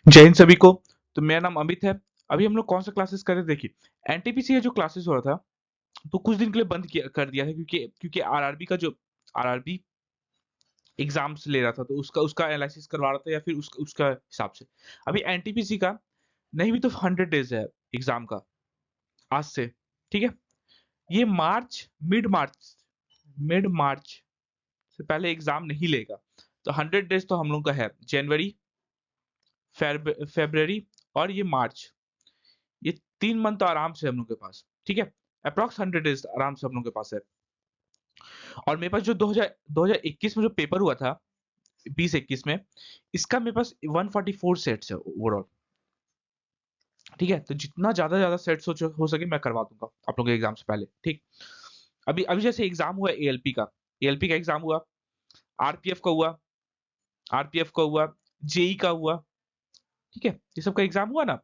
जय हिंद सभी को। तो मेरा नाम अमित है। अभी हम लोग कौन सा क्लासेस कर रहे थे, देखिए एनटीपीसी का जो क्लासेस हो रहा था तो कुछ दिन के लिए बंद किया कर दिया था, क्योंकि क्योंकि आरआरबी का जो आरआरबी एग्जाम्स ले रहा था तो उसका उसका एनालिसिस करवा रहा था, या फिर उसका उसका हिसाब से। अभी एनटीपीसी का नहीं भी तो 100 डेज है एग्जाम का आज से, ठीक है। ये मिड मार्च से पहले एग्जाम नहीं लेगा। तो 100 डेज तो हम लोग का है, जनवरी, फेब्रवरी और ये मार्च। ये 3 मंथ तो आराम से हम लोग के पास, ठीक है। अप्रॉक्स 100 डेज आराम से हम लोग के पास है। और मेरे पास जो 2021 में जो पेपर हुआ था, 2021 में, इसका मेरे पास 144 सेट्स है ओवरऑल, ठीक है। तो जितना ज्यादा सेट्स हो सके मैं करवा दूंगा आप लोगों के एग्जाम से पहले, ठीक। अभी अभी जैसे एग्जाम हुआ एएलपी का एग्जाम हुआ, आरपीएफ का हुआ, जेई का हुआ, ठीक है। ये सब का एग्जाम हुआ ना।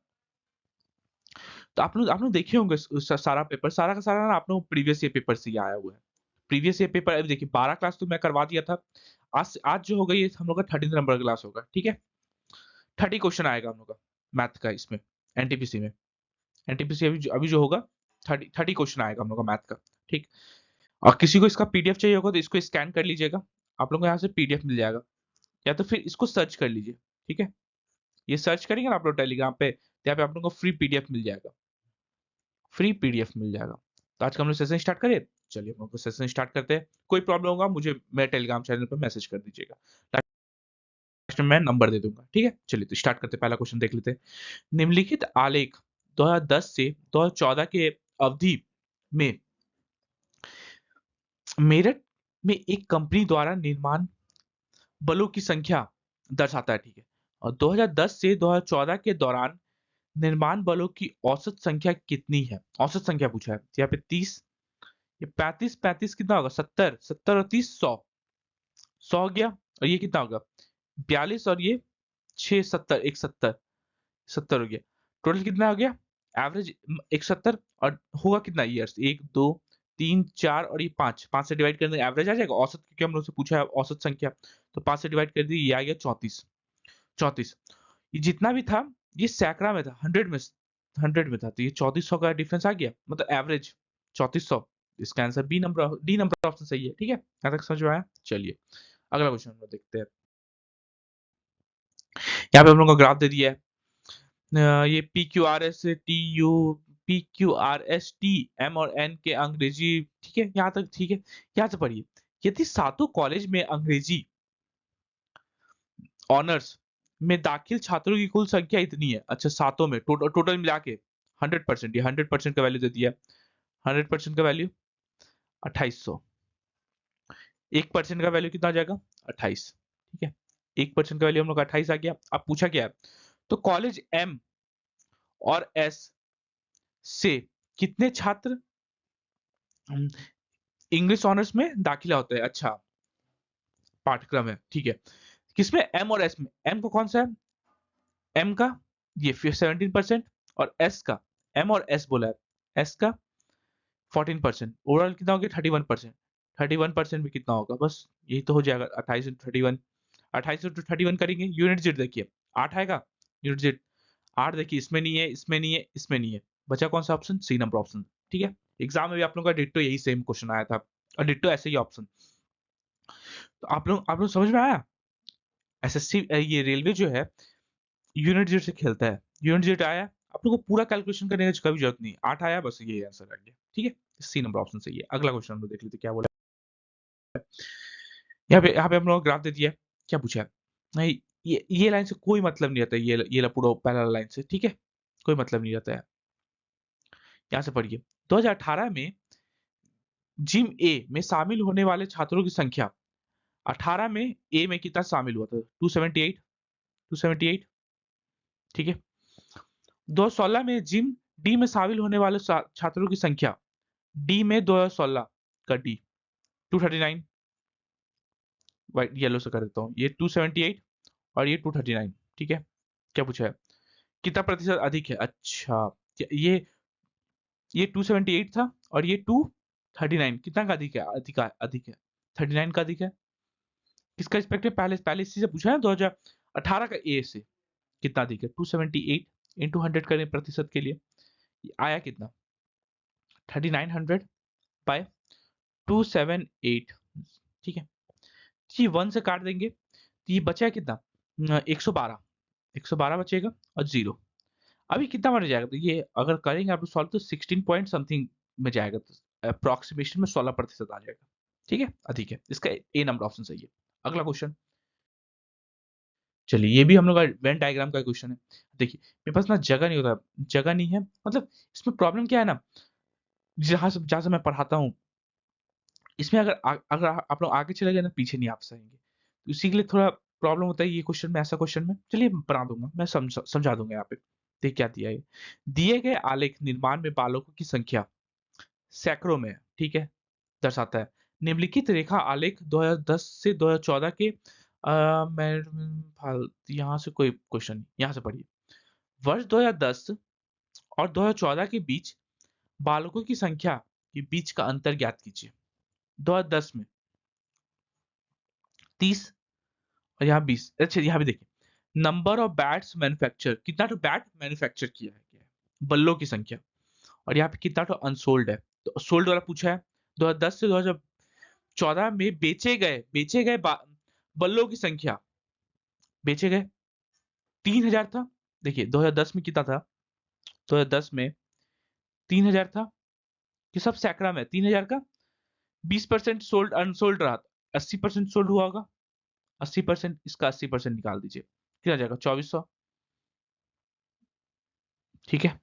तो आप लोग देखे होंगे सारा पेपर, सारा का सारा ना आप लोग प्रीवियस ईयर पेपर से ही आया हुआ है। प्रीवियस ईयर पेपर अभी देखिए, 12 क्लास तो मैं करवा दिया था। आज जो होगा ये हम लोग का 13 नंबर क्लास होगा, ठीक है। 30 क्वेश्चन आएगा हम लोग का मैथ का इसमें, एनटीपीसी में। एनटीपीसी अभी जो होगा 30 क्वेश्चन आएगा हम लोग का मैथ का, ठीक। और किसी को इसका पीडीएफ चाहिए होगा तो इसको स्कैन कर लीजिएगा, आप लोगों को यहाँ से पीडीएफ मिल जाएगा। या तो फिर इसको सर्च कर लीजिए, ठीक है। ये सर्च करेंगे ना आप लोग टेलीग्राम पे, तो यहाँ पे आप लोगों को फ्री पीडीएफ मिल जाएगा, फ्री पीडीएफ मिल जाएगा। तो आज का हम लोग सेशन स्टार्ट करें। चलिए हम लोग सेशन स्टार्ट करते हैं। कोई प्रॉब्लम होगा मुझे मेरे टेलीग्राम चैनल पर मैसेज कर दीजिएगा, लास्ट में मैं नंबर दे दूंगा, ठीक है। चलिए तो स्टार्ट करते हैं, पहला क्वेश्चन देख लेते हैं। निम्नलिखित आलेख 2010 से 2014 के अवधि में मेरठ में एक कंपनी द्वारा निर्माण बलों की संख्या दर्शाता है, ठीक है। और 2010 से 2014 के दौरान निर्माण बलों की औसत संख्या कितनी है? औसत संख्या पूछा है यहाँ पे 30, ये 35, 35 कितना होगा? 70, 70 और 30, 100, 100 हो गया। और ये कितना होगा? 42 और ये 6, 70, एक 70, 70 हो गया। टोटल कितना हो गया? एवरेज 170। और होगा कितना ईयर्स? 1, 2, 3, 4 और ये 5, 5 से डिवाइड करने एवरेज आ जाएगा। औसत क्योंकि हम लोग से पूछा है औसत संख्या, तो 5 से डिवाइड कर दी, ये आ गया 34, 34। ये जितना भी था ये सैकड़ा में था, 100 में था, तो ये 3400 का डिफरेंस आ गया, मतलब एवरेज 3400। इसका आंसर डी नंबर ऑप्शन सही है, ठीक है। यहाँ तक समझ में आया? चलिए अगला क्वेश्चन हम लोग देखते हैं। यहाँ पे हम लोग को ग्राफ दे दिया है। ये P Q R S T U P Q R S T M और एन के अंग्रेजी, ठीक है, यहाँ तक ठीक है। यहाँ से पढ़िए, यदि सातों कॉलेज में अंग्रेजी ऑनर्स में दाखिल छात्रों की कुल संख्या इतनी है, अच्छा सातों में टोटल मिला के 100%, ये 100% का वैल्यू दे दिया। 100% का वैल्यू 2800। 1% का वैल्यू कितना आ जाएगा? 28, ठीक है। 1% का वैल्यू हम लोग का 28 आ गया। अब पूछा क्या है? तो कॉलेज एम और एस से कितने छात्र इंग्लिश ऑनर्स में दाखिला होता है? अच्छा पाठ्यक्रम है, ठीक है। किसमें? एम और एस में। एम को कौन सा है? एम का ये फिर 17% और एस का, एम और एस बोला है, एस का 14%। ओवरऑल कितना हो गया? 31%। 31% में कितना होगा? बस यही तो हो जाएगा, 28 इंटू 31। 28 इंटू 31 करेंगे, यूनिट जेड देखिए 8 आएगा। यूनिट जेड 8 देखिए, इसमें नहीं है, इसमें नहीं है, इसमें नहीं है। बचा कौन सा ऑप्शन? सी नंबर ऑप्शन, ठीक है। एग्जाम में भी आप लोगों का डिट्टो यही सेम क्वेश्चन आया था, और डिट्टो ऐसे ही ऑप्शन। तो आप लोग समझ में आया? एसएससी ये रेलवे जो है यूनिट जेट से खेलता है। यूनिट जेट आया, आप लोग को पूरा कैलकुलेशन करने की कभी जरूरत नहीं। 8 आया, बस ये आंसर आ गया, ठीक है। सी नंबर ऑप्शन सही है। अगला क्वेश्चन हम लोग देख लेते क्या बोला। यहाँ पे हम लोग ग्राफ दे दिया है। क्या पूछा है? नहीं, ये लाइन से कोई मतलब नहीं रहता है, ये पूरा पहला लाइन से, ठीक है, कोई मतलब नहीं रहता है। यहाँ से पढ़िए, 2018 में जिम ए में शामिल होने वाले छात्रों की संख्या, 18 में ए में कितना शामिल हुआ था? 278, 278, ठीक है। 2016 में जिम डी में शामिल होने वाले छात्रों की संख्या, डी में 2016 का डी 239, व्हाइट येलो से कर देता हूँ, ये 278 और ये 239, ठीक है। क्या पूछा है? कितना प्रतिशत अधिक है? अच्छा, ये 278 था और ये 239, कितना का अधिक है? अधिक है 39 का अधिक है। किसका रिस्पेक्ट में? पहले पहले इसी से पूछा है 2018 का ए से, कितना दिखे 278 इंटू 100 करें प्रतिशत के लिए, आया कितना 3900 बाय 278। ठीक है, जी 1 से काट देंगे तो ये बचा कितना 112, 112 बचेगा और जीरो। अभी कितना बन जाएगा, तो ये अगर करेंगे आप सॉल्व तो 16 पॉइंट समथिंग में जाएगा, तो अप्रोक्सीमेशन में 16% आ जाएगा। ठीक है, ठीक है, इसका ए नंबर ऑप्शन सही है। अगला क्वेश्चन, चलिए ये भी हम लोग का वेन डायग्राम का क्वेश्चन है। देखिए मेरे पास ना जगह नहीं होता, जगह नहीं है, मतलब इसमें प्रॉब्लम क्या है ना, जहां से मैं पढ़ाता हूँ इसमें अगर आप लोग आगे चले गए ना पीछे नहीं आप सकेंगे, तो इसी के लिए थोड़ा प्रॉब्लम होता है ये क्वेश्चन में, ऐसा क्वेश्चन में। चलिए बना दूंगा मैं, समझा दूंगा यहाँ पे। देख क्या दिया है, दिए गए आलेख निर्माण में बालकों की संख्या सैकड़ों में है, ठीक है, दर्शाता है। निम्नलिखित रेखा आलेख 2010 से 2014 के मैं यहाँ से कोई क्वेश्चन नहीं, यहाँ से पढ़िए। वर्ष 2010 और 2014 के बीच बालकों की संख्या के बीच का अंतर ज्ञात कीजिए। 2010 में 30 और यहाँ 20। अच्छा यहाँ भी देखिए, नंबर ऑफ बैट्स मैन्युफैक्चर, कितना तो बैट मैन्युफैक्चर किया है बल्लों की संख्या, और यहाँ पे कितना तो अनसोल्ड है, तो सोल्ड वाला पूछा है। 2010 से 2014 में बेचे गए बल्लों की संख्या, बेचे गए 3000 था। देखिए 2010 में कितना था, 2010 में 3000 था, कि सब सैकड़ा में 3000 का 20% सोल्ड अनसोल्ड रहा, 80% सोल्ड हुआ होगा, 80%, इसका 80% निकाल दीजिए, कितना जाएगा 2400। ठीक है,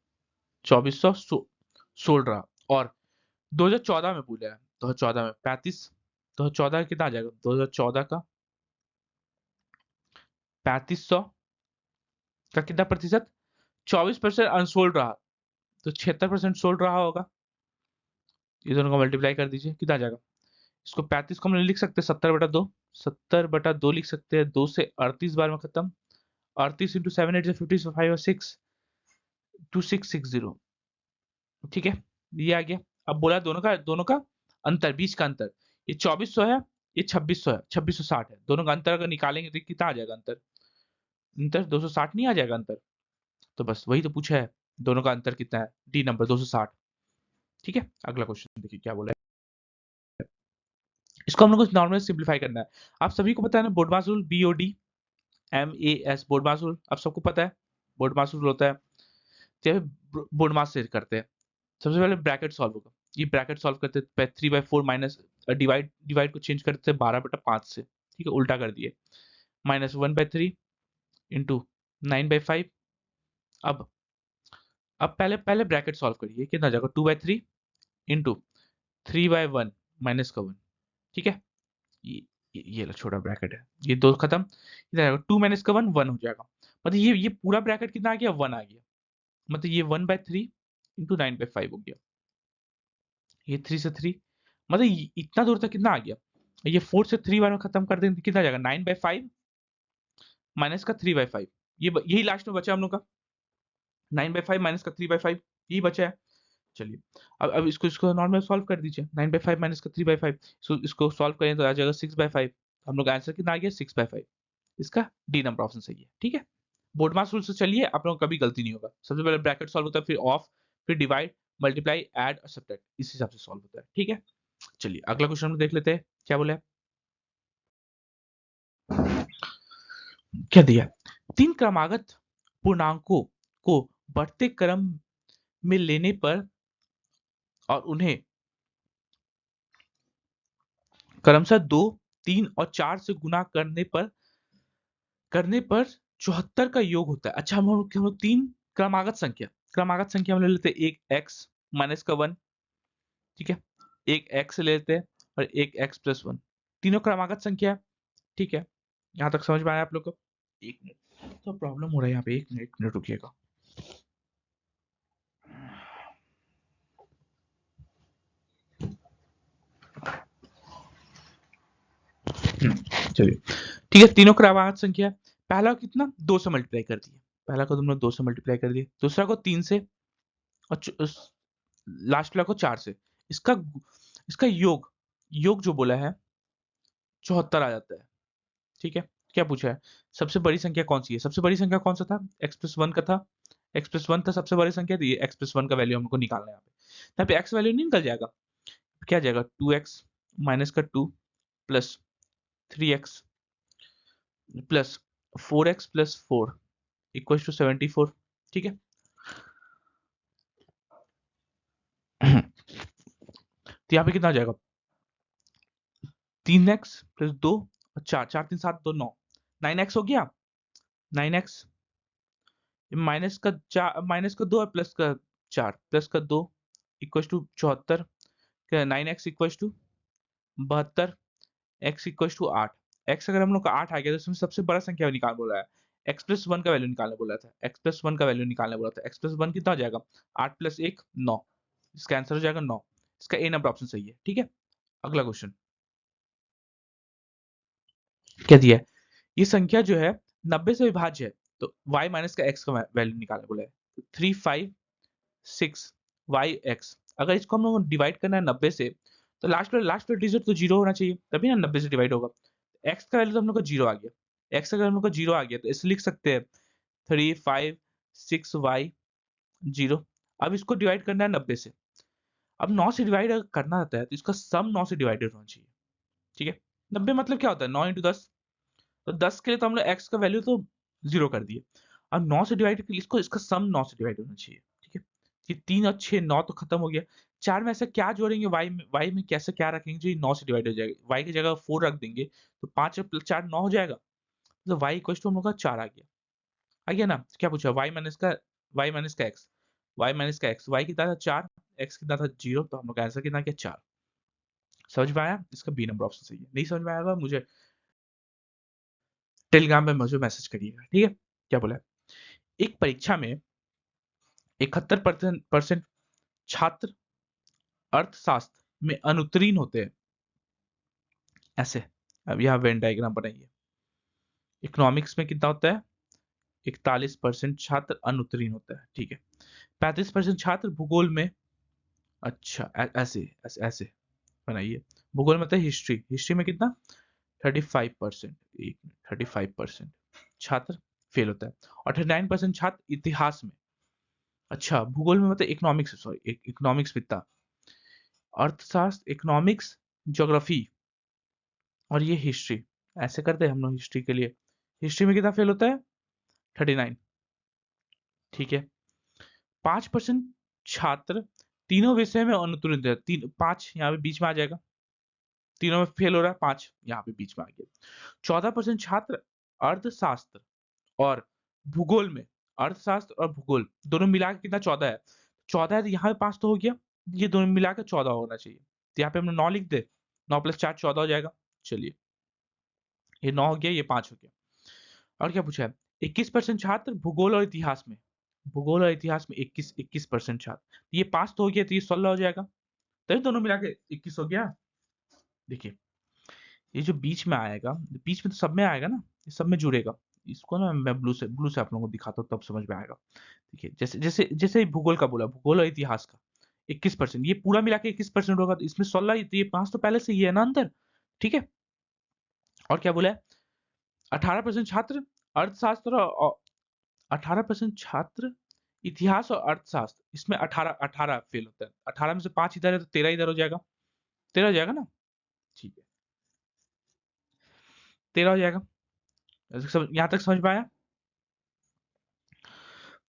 2400 सोल्ड रहा, और 2014 में बोला है, 2014 में 35, 2014 का कितना आ जाएगा, 2014 का 3500 का कितना प्रतिशत, 24% अनसोल्ड रहा, तो 76% सोल्ड रहा होगा। ये दोनों को मल्टीप्लाई कर दीजिए, कितना आ जाएगा, इसको 35 को हम लिख सकते हैं 70/2, 70/2 लिख सकते हैं, 2 से 38 बार में खत्म, 38 इंटू 7 8 50 5 और 6 2660। ठीक है, ये आ गया। अब बोला दोनों का अंतर, बीच का अंतर, ये 2400 है, ये 2600 है, 2660 है, दोनों का अंतर अगर निकालेंगे तो कितना आ जाएगा अंतर, अंतर 260 नहीं आ जाएगा अंतर, तो बस वही तो पूछा है, दोनों का अंतर कितना है, डी नंबर 260। ठीक है, अगला क्वेश्चन देखिए क्या बोला है, इसको हम लोग को नॉर्मल सिंप्लीफाई करना है। आप सभी को पता है ना BODMAS rule, BODMAS BODMAS rule, आप सबको पता है बोडमास रूल होता है, तो बोडमास से करते हैं। सबसे पहले ब्रैकेट सॉल्व होगा, ये ब्रैकेट सॉल्व करते हैं 3/4 माइनस डिवाइड को चेंज करते हैं 12/5 से, ठीक है, उल्टा कर दिए, -1/3 इंटू 9/5। अब पहले पहले ब्रैकेट सॉल्व करिए, कितना जाएगा 2/3 इंटू 3/1 माइनस का 1। ठीक है, ये छोटा ब्रैकेट है, ये दो खत्म, कितना जाएगा 2 माइनस का 1 1 हो जाएगा, मतलब ये पूरा ब्रैकेट कितना आ गया 1 आ गया, मतलब ये 1/3 इंटू 9/5 हो गया, ये 3 से 3, मतलब इतना दूर तक कितना आ गया, ये 4 से 3 बार में खत्म कर देंगे तो कितना जाएगा 9/5 माइनस का 3/5, यही लास्ट में बचा हम लोग का, 9/5 माइनस का 3/5, यही बचा है। चलिए अब इसको नॉर्मल सॉल्व कर दीजिए, 9/5 माइनस का 3/5, इसको सॉल्व करें तो आ जाएगा 6/5, हम लोग आंसर कितना आ गया 6/5, इसका डी नंबर ऑप्शन सही है। ठीक है, बोडमास रूल से चलिए, आप लोगों को कभी गलती नहीं होगा, सबसे पहले ब्रैकेट सॉल्व होता है, फिर ऑफ, फिर डिवाइड, मल्टीप्लाई, ऐड और सब्ट्रैक्ट, इस हिसाब से सॉल्व होता है। ठीक है, चलिए अगला क्वेश्चन में देख लेते हैं क्या बोला है, क्या दिया, 3 क्रमागत पूर्णांकों को बढ़ते क्रम में लेने पर और उन्हें क्रमशः 2 3 और 4 से गुना करने पर 74 का योग होता है। अच्छा हम लोग 3 क्रमागत संख्या हम ले लेते हैं, एक x माइनस का 1, ठीक है, एक x ले लेते हैं और एक x+1, तीनों क्रमागत संख्या है। ठीक है, यहाँ तक समझ में आया आप लोग को, एक मिनट तो प्रॉब्लम हो रहा है यहाँ पे, एक मिनट रुकिएगा। चलिए ठीक है, तीनों क्रमागत संख्या है, पहला कितना 2 से मल्टीप्लाई कर दिए, पहला को तुमने 2 से मल्टीप्लाई कर दिए, दूसरा को 3 से, और लास्ट वाला को 4 से, इसका इसका योग जो बोला है 74 आ जाता है। ठीक है, क्या पूछा है? सबसे बड़ी संख्या कौन सी है? सबसे बड़ी संख्या कौन सा था? x+1 का था। x+1 था सबसे बड़ी संख्या, तो ये x+1 का वैल्यू हमको निकालना है यहाँ पे। यहाँ पे x वैल्यू नहीं निकल जाएगा, क्या जाएगा? 2x माइनस का 2 plus 3x plus 4x plus 4 equal to 74। ठीक है। तो यहाँ पे कितना आ जाएगा? 3x प्लस 2 और 4, 4 3 7 2 9, 9x हो गया। 9x माइनस का 4, माइनस का 2 और प्लस का 4, प्लस का 2 equal to 74। 9x equal to 72, x equal to 8। x अगर हम लोग का 8 आ गया तो उसमें सबसे बड़ा संख्या निकाल बोला है। x+1 का वैल्यू निकालने बोला था, x+1 का वैल्यू निकालने बोला था। x+1 कितना हो जाएगा? 8 प्लस 1 9, इसका आंसर हो जाएगा 9। इसका ए नंबर ऑप्शन सही है। ठीक है। अगला क्वेश्चन क्या दिया है? ये संख्या जो है 90 से विभाज्य है, तो y माइनस का x का वैल्यू निकालने बोला है। 3 5 6 yx, अगर इसको हम लोग डिवाइड करना है 90 से, तो लास्ट वाला डिजिट तो जीरो होना चाहिए, तभी ना 90 से डिवाइड होगा। x का वैल्यू तो हम लोग का जीरो आ गया। x अगर हम लोग का जीरो आ गया तो इसे लिख सकते हैं 3 5 6 y 0। अब इसको डिवाइड करना है 90 से। अब 9 से डिवाइड अगर करना रहता है तो इसका सम 9 से डिवाइडेड होना चाहिए। ठीक है। 90 मतलब क्या होता है? 9 इंटू 10। तो 10 के लिए तो हम लोग x का वैल्यू तो जीरो कर दिए। अब 9 से डिवाइड इसको, इसका सम 9 से डिवाइड होना चाहिए। ठीक है। ये 3 और 6 9 तो खत्म हो गया। 4 में ऐसा क्या जोड़ेंगे y में कैसे क्या रखेंगे जो ये 9 से डिवाइड हो जाएगा? y की जगह 4 रख देंगे तो 5 और 4 9 हो जाएगा। तो y इक्वल टू हम लोग का 4 आ गया। आ गया ना? क्या पूछा? y माइनस का x, y माइनस का x, y कितना था 4, x कितना था 0, तो हम लोग का आंसर कितना किया 4। समझ में आया? इसका बी नंबर ऑप्शन सही है। नहीं समझ में आएगा मुझे टेलीग्राम में मुझे मैसेज करिएगा। ठीक है। क्या बोला है? एक परीक्षा में 71% छात्र अर्थशास्त्र में अनुत्तीर्ण होते हैं। ऐसे अब यहाँ वेन डायग्राम बनाइए। इकोनॉमिक्स में कितना होता है? 41% छात्र अनुत्तीर्ण होता है। ठीक है। 35% छात्र भूगोल में, अच्छा ऐसे ऐसे ऐसे बनाइए। भूगोल में होता है हिस्ट्री, हिस्ट्री में कितना? 35%, 35% छात्र फेल होता है। और 39% छात्र इतिहास में, अच्छा भूगोल में मतलब इकोनॉमिक्स, सॉरी इकोनॉमिक्स कितना? अर्थशास्त्र, इकोनॉमिक्स, ज्योग्राफी और ये हिस्ट्री। ऐसे करते हैं हम लोग हिस्ट्री के लिए। हिस्ट्री में कितना फेल होता है? 39। ठीक है। 5% छात्र तीनों विषय में अनुत्तीर्ण है। 5 यहाँ पे बीच में आ जाएगा, तीनों में फेल हो रहा है, 5 यहाँ पे बीच में आ गया। 14% छात्र अर्थशास्त्र और भूगोल में, अर्थशास्त्र और भूगोल दोनों मिला के कितना? 14 है। 14 है तो यहाँ पे 5 तो हो गया, ये दोनों मिला के 14 होना चाहिए। तो यहाँ पे हम 9 लिख दे, 9 प्लस 4 14 हो जाएगा। चलिए, ये 9 हो गया, ये 5 हो गया। और क्या पूछा है? 21% छात्र भूगोल और इतिहास में, भूगोल और इतिहास में 21% छात्र, ये 5 तो हो गया, तो ये 16 हो जाएगा। तभी दोनों मिला के 21 हो गया। देखिए, ये जो बीच में आएगा, बीच में तो सब में आएगा ना, ये सब में जुड़ेगा। इसको ना मैं ब्लू से आप लोगों को दिखाता हूँ, तब समझ में आएगा। देखिए, जैसे जैसे जैसे भूगोल का बोला, भूगोल और इतिहास का 21%, ये पूरा मिला के 21% होगा, तो इसमें 16, तो ये 5 तो पहले से ही है ना अंदर। ठीक है। और क्या बोला है? 18% छात्र अर्थशास्त्र और 18% छात्र इतिहास और अर्थशास्त्र, इसमें 18 18 फेल होता है। 18 में से 5 इधर है तो 13 इधर हो जाएगा। 13 हो जाएगा ना? ठीक है, 13 हो जाएगा। यहाँ तक समझ में आया?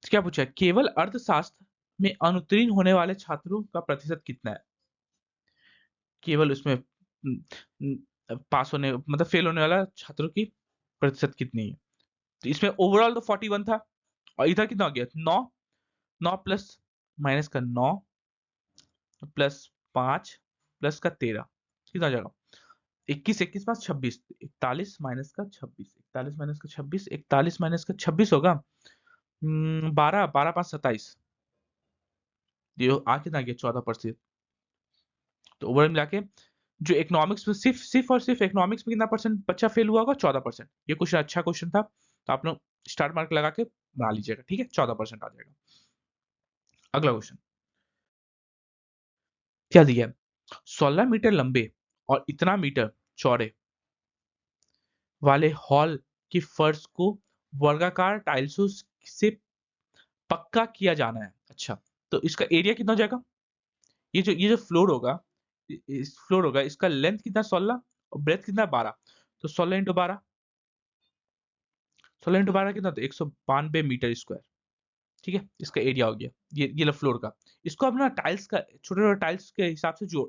तो क्या पूछा है? केवल अर्थशास्त्र में अनुत्तीर्ण होने वाले छात्रों का प्रतिशत कितना है? केवल उसमें पास होने मतलब फेल होने वाला छात्रों की प्रतिशत कितनी है? तो इसमें ओवरऑल तो 41 था, और इधर कितना हो गया? 9, 9 प्लस माइनस का 9 प्लस 5 प्लस का 13, कितना हो जाएगा? 21 21 पास 26, 41 माइनस का 26, 41 माइनस का 26, 41 माइनस का 26 होगा 12, 12 पाँच 27, ये आ कितना गया? 14%। तो ओवरऑल मिला के जो इकोनॉमिक्स में सिर्फ और सिर्फ इकोनॉमिक्स में कितना परसेंट बच्चा फेल हुआ होगा? 14%। ये क्वेश्चन अच्छा क्वेश्चन था, तो आप लोग स्टार मार्क लगा के बना लीजिएगा। ठीक है, 14% आ जाएगा। अगला क्वेश्चन क्या दिया है? 16 मीटर लंबे और इतना मीटर चौड़े वाले हॉल कि फर्श को वर्गाकार टाइल्सों से पक्का किया जाना है। अच्छा, तो इसका एरिया कितना हो जाएगा? ये जो फ्लोर होगा, इस फ्लोर होगा, इसका लेंथ कितना 16 और ब्रेथ कितना 12, तो 16 इंटू 12, 16 इंटू 12 कितना, तो 192 मीटर स्क्वायर। ठीक है, इसका एरिया हो गया ये लो फ्लोर का। इसको अपना टाइल्स का छोटे छोटे टाइल्स के हिसाब से जोड़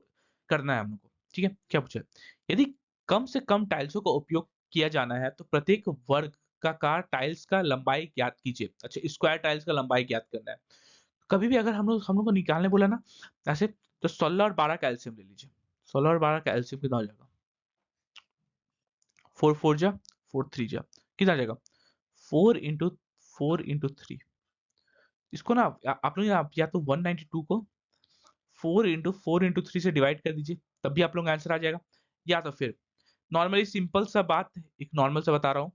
करना है हम लोग को। ठीक है, क्या पूछा है? यदि कम से कम टाइल्सों का उपयोग किया जाना है तो प्रत्येक वर्ग का कार टाइल्स का लंबाई ज्ञात कीजिए। अच्छा, स्क्वायर टाइल्स का लंबाई ज्ञात करना है। कभी भी अगर हम लोग को निकालने बोला ना ऐसे, तो 16 और 12 का एलसीएम ले लीजिए। 16 और 12 का एलसीएम कितना हो जाएगा? 4 4 जा 4 3 जा कितना आ जाएगा? 4 इंटू 4 इंटू 3। इसको ना आप लोग या तो 192 को 4 इंटू 3 से डिवाइड कर दीजिए, तब भी आप लोग का आंसर आ जाएगा। या तो फिर नॉर्मली सिंपल सा बात, एक नॉर्मल सा बता रहा हूँ,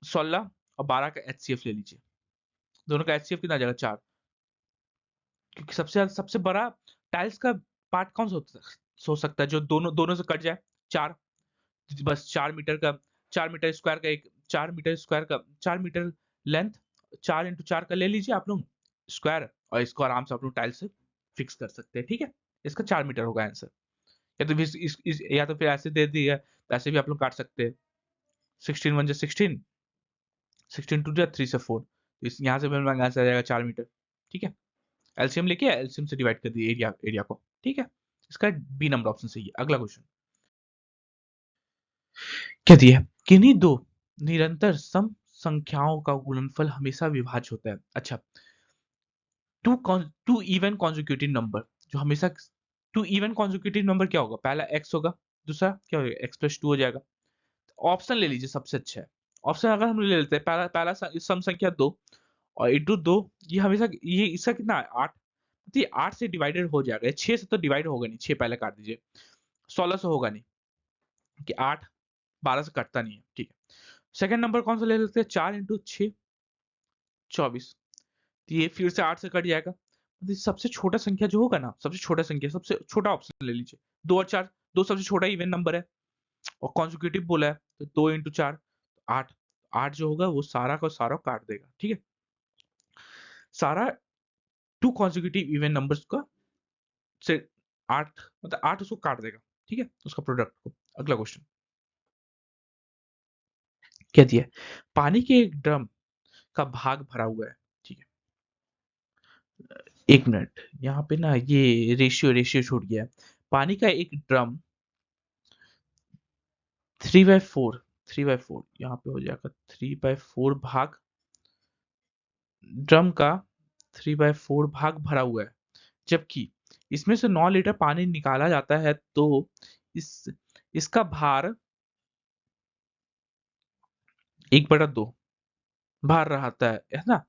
16 और 12 का एचसीएफ ले लीजिए। दोनों का एचसीएफ कितना आ जाएगा? 4। क्योंकि सबसे बड़ा टाइल्स का पार्ट कौन सा हो सकता है जो दोनों दोनों से कट जाए? 4। बस 4 मीटर का, 4 मीटर स्क्वायर का, एक 4 मीटर स्क्वायर का 4 मीटर लेंथ, 4 इंटू 4 का ले लीजिए आप लोग स्क्वायर, और इसको आराम से आप लोग टाइल्स से फिक्स कर सकते हैं। ठीक है, इसका 4 मीटर होगा आंसर। या तो फिर या तो फिर ऐसे दे दिया, तो ऐसे भी आप लोग काट सकते हैं। 16 1 जा 16, 16 2 जा 3 से 4, तो इस यहाँ से भी हमारा आंसर आ जाएगा 4 मीटर। ठीक है, एलसीएम लेके एलसीएम से डिवाइड कर दिए एरिया एरिया को। ठीक है, इसका बी नंबर ऑप्शन सही है। अगला क्वेश्चन क्या दिया है? किन्हीं दो निरंतर सम संख्याओं का गुणनफल हमेशा विभाज्य होता है। अच्छा, टू इवन कॉन्जिक्यूटिव नंबर जो हमेशा, टू इवन कॉन्जिक्यूटिव नंबर क्या होगा? पहला x होगा, दूसरा क्या होगा? x प्लस 2 हो जाएगा। ऑप्शन ले लीजिए, सबसे अच्छा है ऑप्शन। अगर हम ले लेते हैं पहला पहला सम संख्या 2 और इंटू 2, ये हमेशा ये इसका कितना है? 8। तो ये 8 से डिवाइडेड हो जाएगा, 6 से तो डिवाइड होगा नहीं, 6 पहले काट दीजिए। 16 से होगा नहीं कि 8 12 से कटता नहीं है। ठीक है, सेकंड नंबर कौन सा ले लेते हैं? 4 इंटू 6 24। तो ये फिर से 8 से कट जाएगा। तो सबसे छोटा संख्या जो होगा ना, सबसे छोटा संख्या, सबसे छोटा ऑप्शन ले लीजिए। 2 और 4, 2 सबसे छोटा इवन नंबर है और कॉन्जिक्यूटिव बोला है, तो 2 इंटू 4 8। 8 जो होगा वो सारा का सारा काट देगा। ठीक है, सारा टू कॉन्जिक्यूटिव इवन नंबर्स का से 8, मतलब 8 उसको काट देगा। ठीक है, उसका प्रोडक्ट को। अगला क्वेश्चन क्या दिया है? पानी के एक ड्रम का भाग भरा हुआ है। ठीक है, एक मिनट, यहाँ पे ना ये रेशियो छूट गया है। पानी का एक ड्रम 3/4, 3/4 यहाँ पे हो जाएगा 3/4 भाग, ड्रम का 3/4 भाग भरा हुआ है, जबकि इसमें से 9 लीटर पानी निकाला जाता है, तो इस इसका भार 1/2 भार रहता है ना?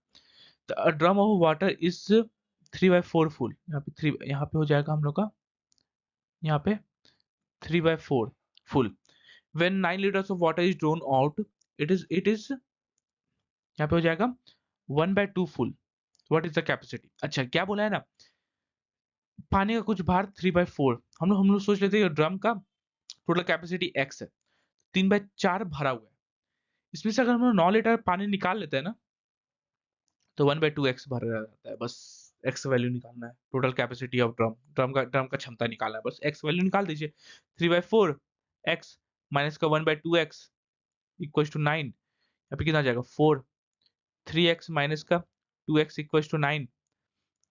The drum of water is 3/4 full. यहाँ पे हो जाएगा हम लोग का, यहाँ पे 3/4 full. When 9 liters of water is drawn out, it is यहाँ पे हो जाएगा 1/2 full. What is the capacity? अच्छा, क्या बोला है ना, पानी का कुछ भार 3/4, हम लोग सोच लेते हैं ड्रम का टोटल कैपेसिटी x है, 3/4 भरा हुआ है। इसमें से अगर हम लोग 9 लीटर पानी निकाल लेते हैं ना, तो 1/2 x भर जाता है। बस x वैल्यू निकालना है, टोटल कैपेसिटी ऑफ ड्रम का क्षमता निकालना है, बस x वैल्यू निकाल दीजिए। 3/4 x माइनस का 1/2 x इक्वल टू 9। यहाँ पे कितना आ जाएगा? 4। 3x माइनस का 2x equal to 9,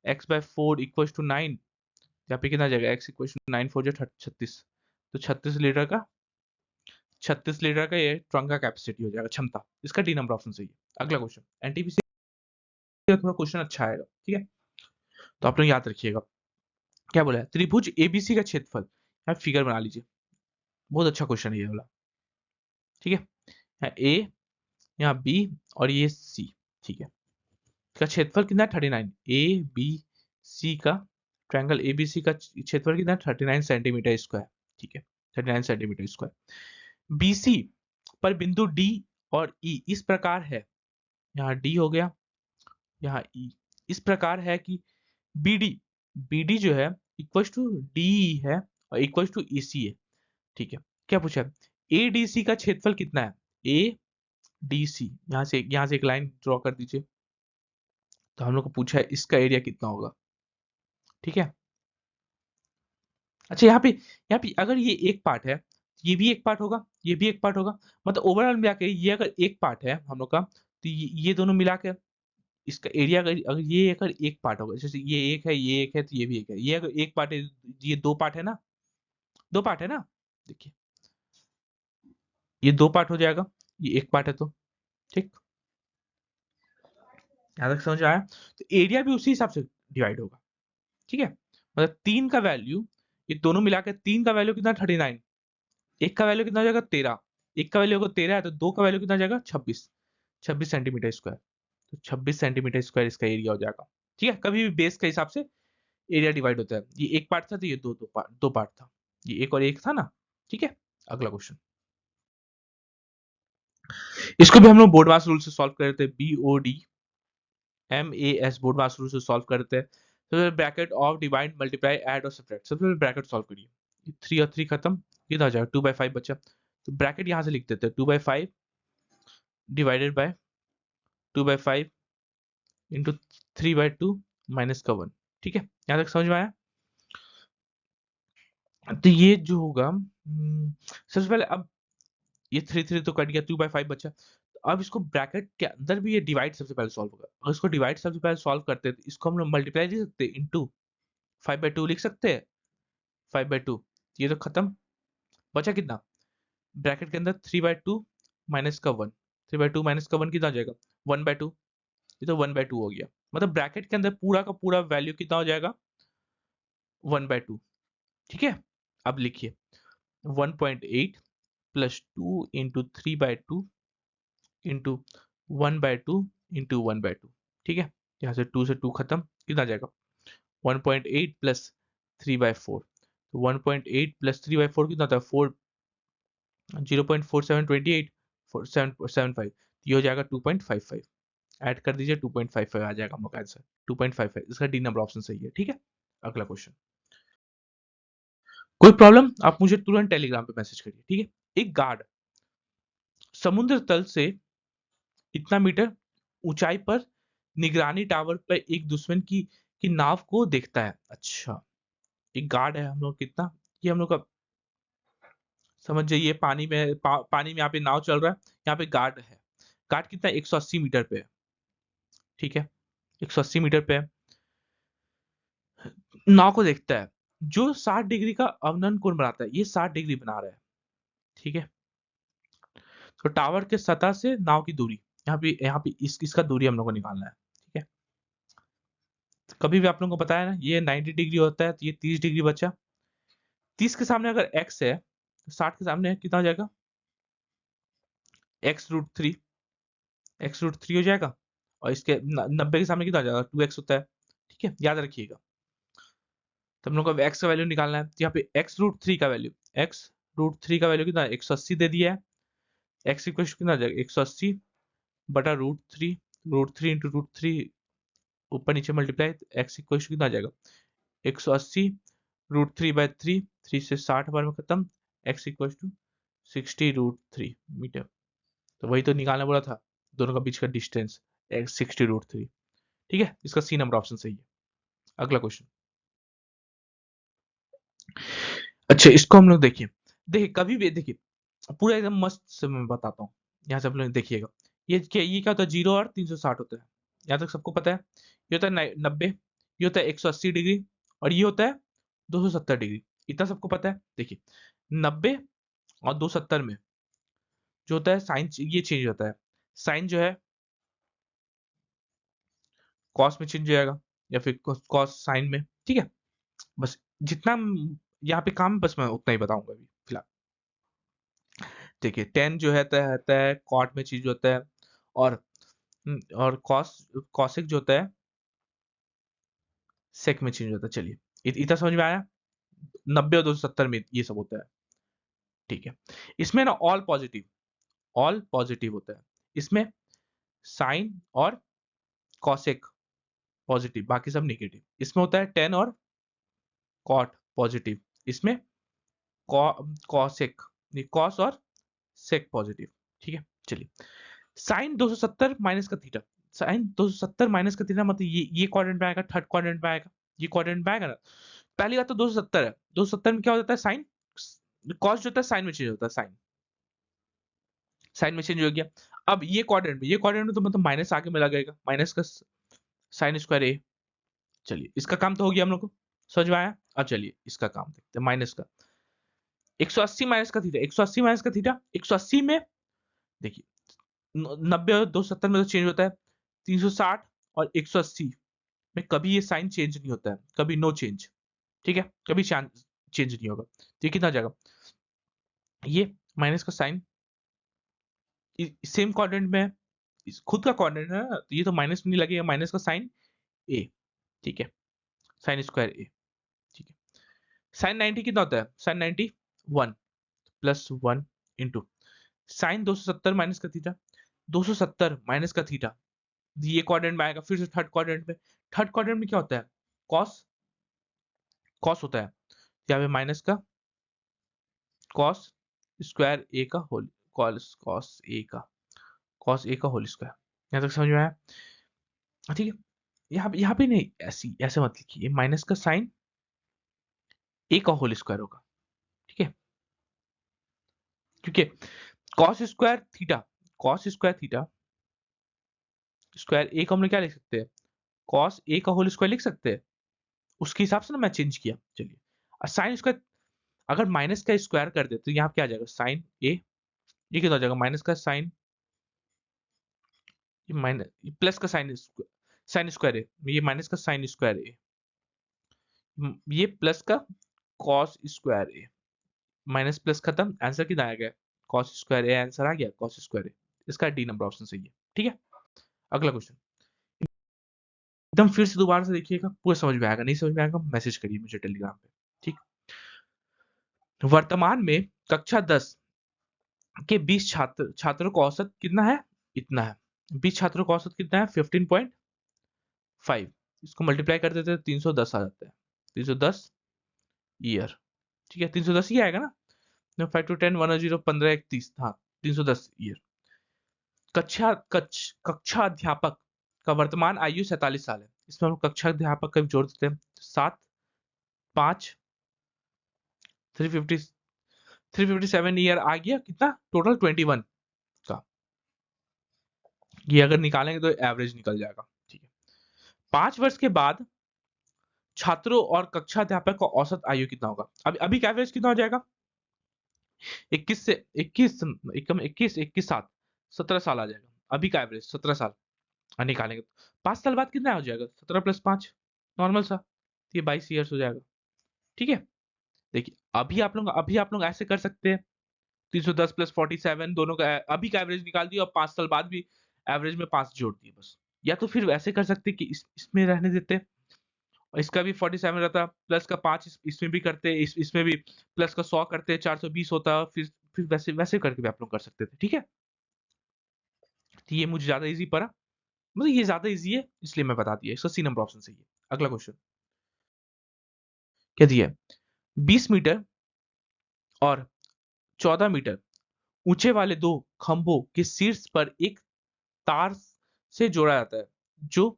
x/4 equal to 9। यहाँ पे कितना आ जाएगा? x इक्वल टू 9 4 जो 36, तो 36 लीटर का ये ट्रंक का कैपेसिटी हो जाएगा, क्षमता। इसका डी नंबर ऑप्शन सही है। अगला क्वेश्चन एनटीपीसी का थोड़ा क्वेश्चन अच्छा आएगा। ठीक है, तो आप लोग याद रखिएगा। क्या बोला है? त्रिभुज एबीसी का क्षेत्रफल, यहाँ फिगर बना लीजिए। बहुत अच्छा क्वेश्चन है ये वाला। ठीक है, यहाँ ए, यहाँ बी और ये सी। ठीक है, इसका क्षेत्रफल कितना है? 39। ए बी सी का ट्रायंगल एबीसी का क्षेत्रफल कितना है? 39 सेंटीमीटर स्क्वायर। ठीक है, 39 सेंटीमीटर स्क्वायर। बीसी पर बिंदु डी और ई इस प्रकार है, यहाँ डी हो गया, यहाँ ई इस प्रकार है कि बीडी बीडी जो है इक्वल टू डी है और इक्वल टू ईसी है। ठीक है, क्या पूछा है? एडीसी का क्षेत्रफल कितना है? ए DC, यहाँ से एक लाइन ड्रॉ कर दीजिए। तो हम लोग को पूछा है इसका एरिया कितना होगा, ठीक है। अच्छा, यहाँ पे अगर ये एक पार्ट है, ये भी एक पार्ट होगा, ये भी एक पार्ट होगा, मतलब ओवरऑल मिला के ये अगर एक पार्ट है हम लोग का, तो ये दोनों मिला के इसका एरिया, अगर एक पार्ट होगा, जैसे ये एक है, ये एक है, तो ये भी एक है, ये अगर एक पार्ट है, ये दो पार्ट है ना, दो पार्ट है ना, देखिए ये दो पार्ट हो जाएगा, ये एक पार्ट है तो, ठीक, यहाँ तक समझ में आया। तो एरिया भी उसी हिसाब से डिवाइड होगा, ठीक है। मतलब 3 का वैल्यू, ये दोनों मिला के 3 का वैल्यू कितना, 39, एक का वैल्यू कितना हो जाएगा, 13, एक का वैल्यू अगर 13 है तो दो का वैल्यू कितना हो जाएगा, 26, 26 सेंटीमीटर स्क्वायर। तो 26 सेंटीमीटर स्क्वायर इसका एरिया हो जाएगा, ठीक है। कभी भी बेस के हिसाब से एरिया डिवाइड होता है, ये एक पार्ट था तो ये दो पार्ट था, ये एक और एक था ना, ठीक है। अगला क्वेश्चन, इसको भी हम लोग बोर्ड मास रूल से सॉल्व करते हैं, BODMAS बोर्ड मास रूल से सॉल्व करते हैं। तो bracket of divide multiply add और सब्ट्रैक्ट, सबसे पहले ब्रैकेट सॉल्व करिए, 3 और 3 खत्म, कितना हो जाएगा, 2/5 बचा। तो ब्रैकेट यहां से लिख देते हैं, 2/5 डिवाइडेड बाय 2/5 इंटू 3/2 माइनस का 1, ठीक है। यहां तक समझ में आया। तो ये जो होगा, सबसे पहले अब ये 3 तो कट गया, 2/5 बचा। तो अब इसको ब्रैकेट के अंदर भी ये डिवाइड सबसे पहले सॉल्व होगा, अगर इसको डिवाइड सबसे पहले सॉल्व करते हैं तो इसको हम लोग मल्टीप्लाई लिख सकते हैं, इंटू 5/2 लिख सकते हैं, 5/2, ये तो खत्म, बचा कितना, ब्रैकेट के अंदर 3/2 माइनस का 1, 3/2 माइनस का 1 कितना हो जाएगा, 1/2, ये तो 1/2 हो गया। मतलब ब्रैकेट के अंदर पूरा का पूरा वैल्यू कितना हो जाएगा, 1/2, ठीक है। अब लिखिए 1.8 प्लस 2 इंटू 3/2 इंटू 1/2 इंटू 1/2, ठीक है। यहाँ से 2 से 2 खत्म, कितना आ जाएगा, 1.8 प्लस 3/4, तो 1.8 प्लस 3/4 कितना होता है, 0.4728 775, ये हो जाएगा 2.55, ऐड कर दीजिए, 2.55 आ जाएगा हम लोग का आंसर, 2.55, इसका डी नंबर ऑप्शन सही है, ठीक है। अगला क्वेश्चन, कोई प्रॉब्लम आप मुझे तुरंत टेलीग्राम पे मैसेज करिए, ठीक है। एक गार्ड समुद्र तल से इतना मीटर ऊंचाई पर निगरानी टावर पर एक दुश्मन की नाव को देखता है, अच्छा, एक गार्ड है हम लोग कितना, ये हम लोग का समझ जाइए, पानी में यहाँ पे नाव चल रहा है, यहाँ पे गार्ड है, गार्ड कितना 180 मीटर पे है, ठीक है, 180 मीटर पे है, नाव को देखता है, जो 60 डिग्री का अवनन कोण बनाता है, ये 60 डिग्री बना रहा है, ठीक है। तो टावर के सतह से नाव की दूरी, यहाँ पे इसका दूरी हम लोग को निकालना है, ठीक है। कभी भी आप लोगों को बताया ना, ये 90 डिग्री होता है, तो ये 30 डिग्री बचा, 30 के सामने अगर x है तो 60 के सामने कितना हो जाएगा, x√3, x√3 हो जाएगा, और इसके 90 के सामने कितना हो जाएगा, 2x होता है, ठीक है, याद रखिएगा। तो हम लोग को x का वैल्यू निकालना है, तो यहाँ पे x√3 का वैल्यू, x√3 का वैल्यू कितना है, 180 दे दिया है, x इक्वल कितना हो जाएगा, 180 बटा √3, √3 इंटू √3 ऊपर नीचे मल्टीप्लाई, x इक्वल कितना आ जाएगा, 180 √3/3, 3 से 60 बार में खत्म, x इक्वल टू 60√3 मीटर। तो वही तो निकालना बोला था, दोनों का बीच का डिस्टेंस, x 60√3, ठीक है, इसका सी नंबर ऑप्शन सही है। अगला क्वेश्चन, अच्छा, इसको हम लोग देखिए, कभी भी देखिए, पूरा एकदम मस्त से मैं बताता हूँ, यहाँ से आप लोग देखिएगा, ये क्या होता है, 0 और 360 होता है, यहाँ तक सबको पता है। ये होता है 90, ये होता है 180 डिग्री, और ये होता है 270 डिग्री, इतना सबको पता है। देखिए 90 और 270 में जो होता है साइन, ये चेंज होता है, साइन जो है कॉस में चेंज हो जाएगा, या फिर कॉस साइन में, ठीक है। बस जितना यहाँ पे काम, बस मैं उतना ही बताऊंगा अभी फिलहाल। देखिए टेन जो है होता है कॉट में चेंज होता है, और और कॉसिक जो होता है सेक में चेंज होता है। चलिए इतना समझ में आया, 90 और 270 में ये सब होता है, ठीक है। इसमें ना ऑल पॉजिटिव होता है, इसमें साइन और कॉसेक पॉजिटिव, बाकी सब नेगेटिव। इसमें होता है टेन और कॉट पॉजिटिव, इसमें कॉसेक, कॉस और सेक पॉजिटिव, ठीक है। चलिए साइन 270 माइनस का थीटा, साइन 270 माइनस का थीटा मतलब ये क्वाड्रेंट में आएगा, थर्ड क्वाड्रेंट में आएगा, ये क्वाड्रेंट में आएगा ना। पहली बात तो 270 है, 270 में क्या हो जाता है, साइन कॉस जो होता है साइन में चेंज होता है, साइन साइन में चेंज हो गया। अब ये क्वाड्रेंट में तो मतलब माइनस आगे में लगेगा, माइनस का साइन स्क्वायर ए। चलिए इसका काम तो हो गया हम लोग को, समझ में आया। अब चलिए इसका काम देखते हैं, माइनस का 180 माइनस का थीटा, 180 माइनस का थीटा, 180 में देखिए 90 और 270 में तो चेंज होता है, 360 और 180 में कभी ये साइन चेंज नहीं होता है, कभी नो चेंज, ठीक है, कभी चेंज नहीं होगा। तो ये कितना आ जाएगा, ये माइनस का साइन सेम क्वाड्रेंट में है, खुद का क्वाड्रेंट है ना, तो ये तो माइनस में नहीं लगेगा, माइनस का साइन ए, ठीक है, साइन स्क्वायर ए, ठीक है। साइन 90 कितना होता है, sine 90 1 plus 1 into sine 270 minus का थीटा, 270 माइनस का थीटा, ये क्वाड्रेंट में आएगा, फिर से थर्ड क्वाड्रेंट में, थर्ड क्वाड्रेंट में क्या होता है, कॉस, कॉस होता है, यहाँ पे माइनस का कॉस स्क्वायर ए का होल, कॉस कॉस ए का, कॉस ए का होल स्क्वायर। यहाँ तक समझ में आया, ठीक है। यहाँ पे नहीं, ऐसी ऐसे मत लिखिए, माइनस का साइन ए का होल स्क्वायर होगा, ठीक है, क्योंकि cos square theta, cos square theta square A को हम लोग क्या लिख सकते हैं, कॉस ए का होल स्क्वायर लिख सकते हैं, उसके हिसाब से ना मैं चेंज किया। चलिए साइन स्क्वायर अगर माइनस का स्क्वायर कर दे तो यहाँ क्या आ जाएगा, साइन ए, ये कितना हो जाएगा, माइनस का साइन, ये माइनस प्लस का साइन, साइन स्क्वायर ए, ये माइनस का साइन स्क्वायर ए, ये प्लस का कॉस स्क्वायर ए, माइनस प्लस खत्म, आंसर कितना आ गया, कॉस स्क्वायर ए, आंसर आ गया कॉस स्क्वायर ए। इसका डी नंबर ऑप्शन सही है, ठीक है। अगला क्वेश्चन एकदम फिर से दोबारा से देखिएगा, पूरा समझ में आएगा, नहीं समझ में आएगा मैसेज करिए मुझे टेलीग्राम पे, ठीक। वर्तमान में कक्षा 10 के 20 छात्रों का औसत कितना है, इतना है, 20 छात्रों का औसत कितना है 15.5, इसको मल्टीप्लाई कर देते हैं 310 आ जाता है, 310 ईयर, ठीक है, 310 ही आएगा ना, 5 to 10 10 15 31, हाँ 310 ईयर। कक्षा अध्यापक का वर्तमान आयु 47 साल है, इसमें हम कक्षा अध्यापक का भी जोड़ देते हैं, 7 5 350 357 ईयर आ गया, कितना टोटल 21 का, ये अगर निकालेंगे तो एवरेज निकल जाएगा, ठीक है। 5 वर्ष के बाद छात्रों और कक्षा अध्यापक का औसत आयु कितना होगा, अभी का एवरेज कितना हो जाएगा, 21 से 21 21 21 7 17 साल आ जाएगा, अभी का एवरेज 17 साल, और निकालेंगे तो 5 साल बाद कितना हो जाएगा, 17 प्लस 5 नॉर्मल सा, ये 22 ईयर्स हो जाएगा, ठीक है। देखिए अभी आप लोग ऐसे कर सकते हैं, 310 प्लस 47 दोनों का अभी का एवरेज निकाल दिया और 5 साल बाद भी एवरेज में 5 जोड़ दिए बस, या तो फिर वैसे कर सकते कि इसमें रहने देते, और इसका भी 47 रहता, प्लस का 5 इसमें भी करते, इसमें भी प्लस का 100 करते, 420 होता, फिर वैसे वैसे करके भी आप लोग कर सकते थे, ठीक है। तो ये मुझे ज्यादा इजी पड़ा, मतलब ये ज्यादा इजी है इसलिए मैं बता दिया, इसका सी नंबर ऑप्शन सही है। अगला क्वेश्चन क्या दिया है, 20 मीटर और 14 मीटर ऊंचे वाले दो खंभों के शीर्ष पर एक तार से जोड़ा जाता है जो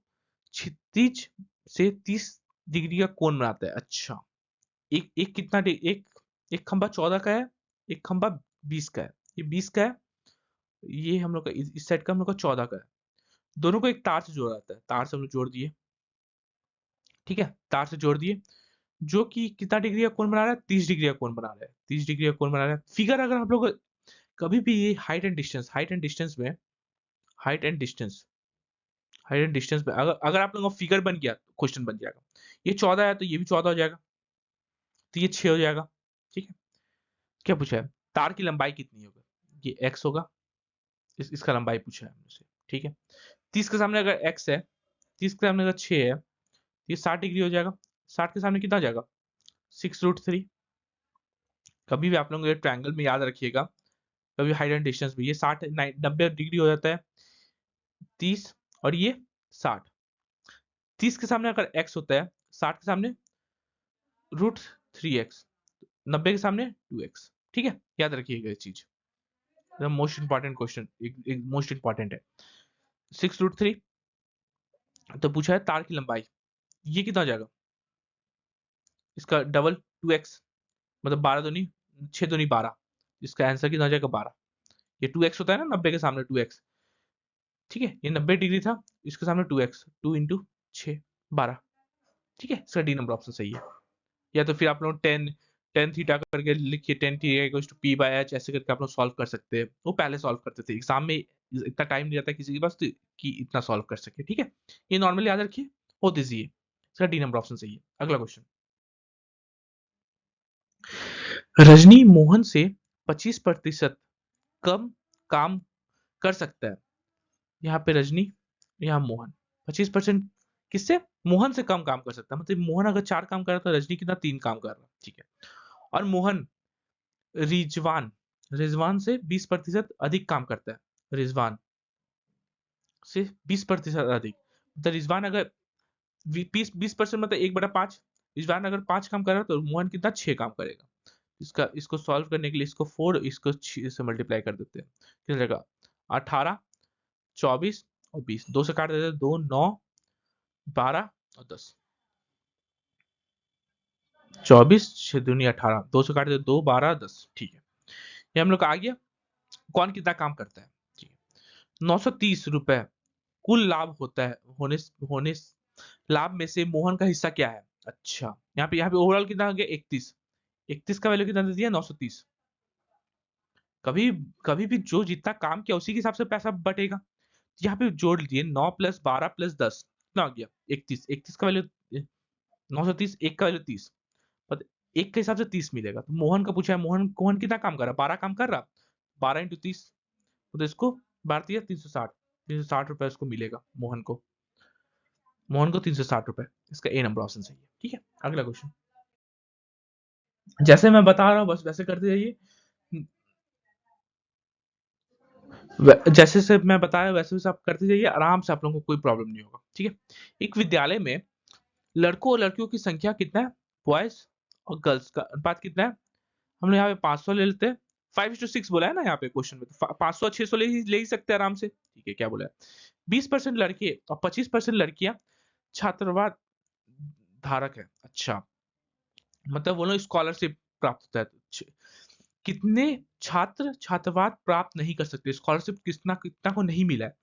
क्षितिज से 30 डिग्री का कोण बनाता है। अच्छा, एक कितना एक एक खंभा 14 का है, एक खंभा 20 का है, ये 20 का है, ये हम लोग का इस साइड का हम लोग का 14 का है, दोनों को एक तार से जोड़ा जाता है, तार से हम लोग जोड़ दिए, ठीक है, तार से जोड़ दिए, जो कि कितना डिग्री का कोण बना रहा है, 30 डिग्री का कोण बना रहा है, 30 डिग्री का कोण बना रहा है। फिगर अगर हम लोग कभी भी ये हाइट एंड डिस्टेंस में अगर अगर आप लोगों का फिगर बन गया तो क्वेश्चन बन जाएगा, ये 14 है तो ये भी 14 हो जाएगा, तो ये 6 हो जाएगा, ठीक है। क्या पूछा है, तार की लंबाई कितनी होगी, ये x होगा, इसका लंबाई पूछा है हमसे, ठीक है। 30 के सामने अगर x है, 30 के सामने अगर 6 है, तो ये 60 डिग्री हो जाएगा, 60 के सामने कितना हो जाएगा 6√3। कभी भी आप लोग ये ट्रायंगल में याद रखिएगा, कभी हाइट एंड डिस्टेंस में ये 90 डिग्री हो जाता है, 30 और ये 60, 30 के सामने अगर x होता है, 60 के सामने √3x, 90 के सामने 2x, ठीक है, याद रखिएगा ये चीज। Most important question, most important है। 6√3 तो पूछा है तार की लंबाई, ये कितना हो जाएगा? इसका डबल 2x, मतलब 12 दूनी 6 दूनी 12, इसका आंसर कितना हो जाएगा? 12। ये 2x होता है ना 90 के सामने 2x, ठीक है, ये 90 डिग्री था, इसके सामने 2x, 2 इंटू 6 12, ठीक है, इसका डी नंबर ऑप्शन सही है। या तो फिर आप लोग टेन थीटा करके लिखिए, tan theta equals to P by H, ऐसे करके आप लोग सॉल्व कर सकते हैं। वो पहले सॉल्व करते थे, एग्जाम में इतना टाइम नहीं रहता किसी के पास तो कि इतना सॉल्व कर सके, ठीक है, ये नॉर्मली याद रखिए, हो दीजिए, इसका डी नंबर ऑप्शन सही है। अगला क्वेश्चन, रजनी मोहन से 25% कम काम कर सकता है। यहाँ पे रजनी, यहाँ मोहन, 25% किससे? मोहन से कम काम कर सकता है, मतलब मोहन अगर 4 काम कर रहा है तो रजनी कितना? 3 काम कर रहा है, ठीक है। और मोहन रिजवान रिजवान से 20% अधिक काम करता है, रिजवान से 20% अधिक, मतलब रिजवान अगर 20% मतलब 1/5, रिजवान अगर 5 काम कर रहा है तो मोहन कितना? 6 काम करेगा। इसको सॉल्व करने के लिए इसको 4, इसको 6 से मल्टीप्लाई कर देते हैं, कितना रहेगा? 18, 24 और 20, 2 से काट देते हैं, 2 9 12 और 10, 24 6 दूनी 18, 2 से काट देते 2 12 10, ठीक है, ये हम लोग का आ गया कौन कितना काम करता है, ठीक है। 930 रुपए कुल लाभ होता है, होने होने लाभ में से मोहन का हिस्सा क्या है? अच्छा, यहाँ पे ओवरऑल कितना आ गया? 31, 31 का वैल्यू कितना दे दिया? 930। कभी कभी भी जो जितना काम किया उसी के हिसाब से पैसा बटेगा, यहाँ पे जोड़ लीजिए 9 प्लस 12 प्लस 10 कितना आ गया? 31, 31 का वैल्यू 930, एक का वैल्यू 30, मतलब एक के हिसाब से 30 मिलेगा। तो मोहन का पूछा है, मोहन मोहन कितना काम कर रहा है? 12 काम कर रहा, 12 इंटू 30, तो इसको भारतीय 360, 360 रुपए इसको मिलेगा मोहन को, मोहन को 360 रुपए, इसका ए नंबर ऑप्शन सही है, ठीक है। अगला क्वेश्चन, जैसे मैं बता रहा हूँ बस वैसे करते जाइए, जैसे से मैं बताया वैसे वैसे आप करते जाइए, आराम से आप लोगों को कोई प्रॉब्लम नहीं होगा, ठीक है। एक विद्यालय में लड़कों और लड़कियों की संख्या कितना है? बॉयज और गर्ल्स का अनुपात कितना है? हम लोग यहाँ पे 500 ले लेते हैं, 5:6 बोला है ना यहाँ पे क्वेश्चन में, तो 500 600 ले ही सकते हैं आराम से, ठीक है। क्या बोला है? 20% लड़के और 25% लड़कियां छात्रवाद धारक है, अच्छा, मतलब वो लोग स्कॉलरशिप प्राप्त होता है, कितने छात्र छात्रवाद प्राप्त नहीं कर सकते? स्कॉलरशिप कितना कितना को नहीं मिला है?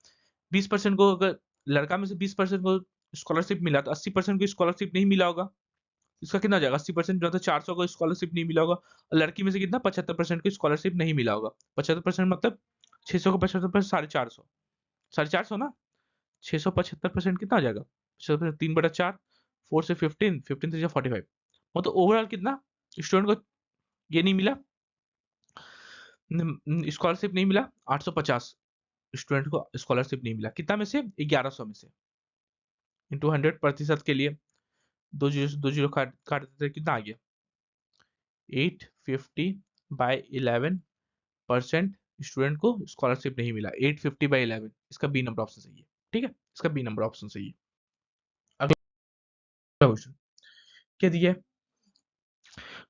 20% को, अगर लड़का में से 20% को स्कॉलरशिप मिला तो 80% को स्कॉलरशिप नहीं मिला होगा, इसका कितना हो जाएगा? 80% जो था 400 को स्कॉलरशिप नहीं मिला होगा, और लड़की में से कितना? 75% को स्कॉलरशिप नहीं मिला होगा। 75% मतलब 600 को 75% 450, 450 ना, 675% कितना हो जाएगा? 3/4, 4 से 15, 15 से 45, मतलब ओवरऑल कितना स्टूडेंट को ये नहीं मिला, स्कॉलरशिप नहीं मिला? 850 स्टूडेंट को स्कॉलरशिप नहीं मिला, कितना में से? 1100 में से, इंटू 100% के लिए दो जीरो काट देते हैं, कितना आ गया? 850/11% स्टूडेंट को स्कॉलरशिप नहीं मिला, 850/11, इसका बी नंबर ऑप्शन सही है, ठीक है, इसका बी नंबर ऑप्शन सही है। अगला क्वेश्चन क्या दिया है?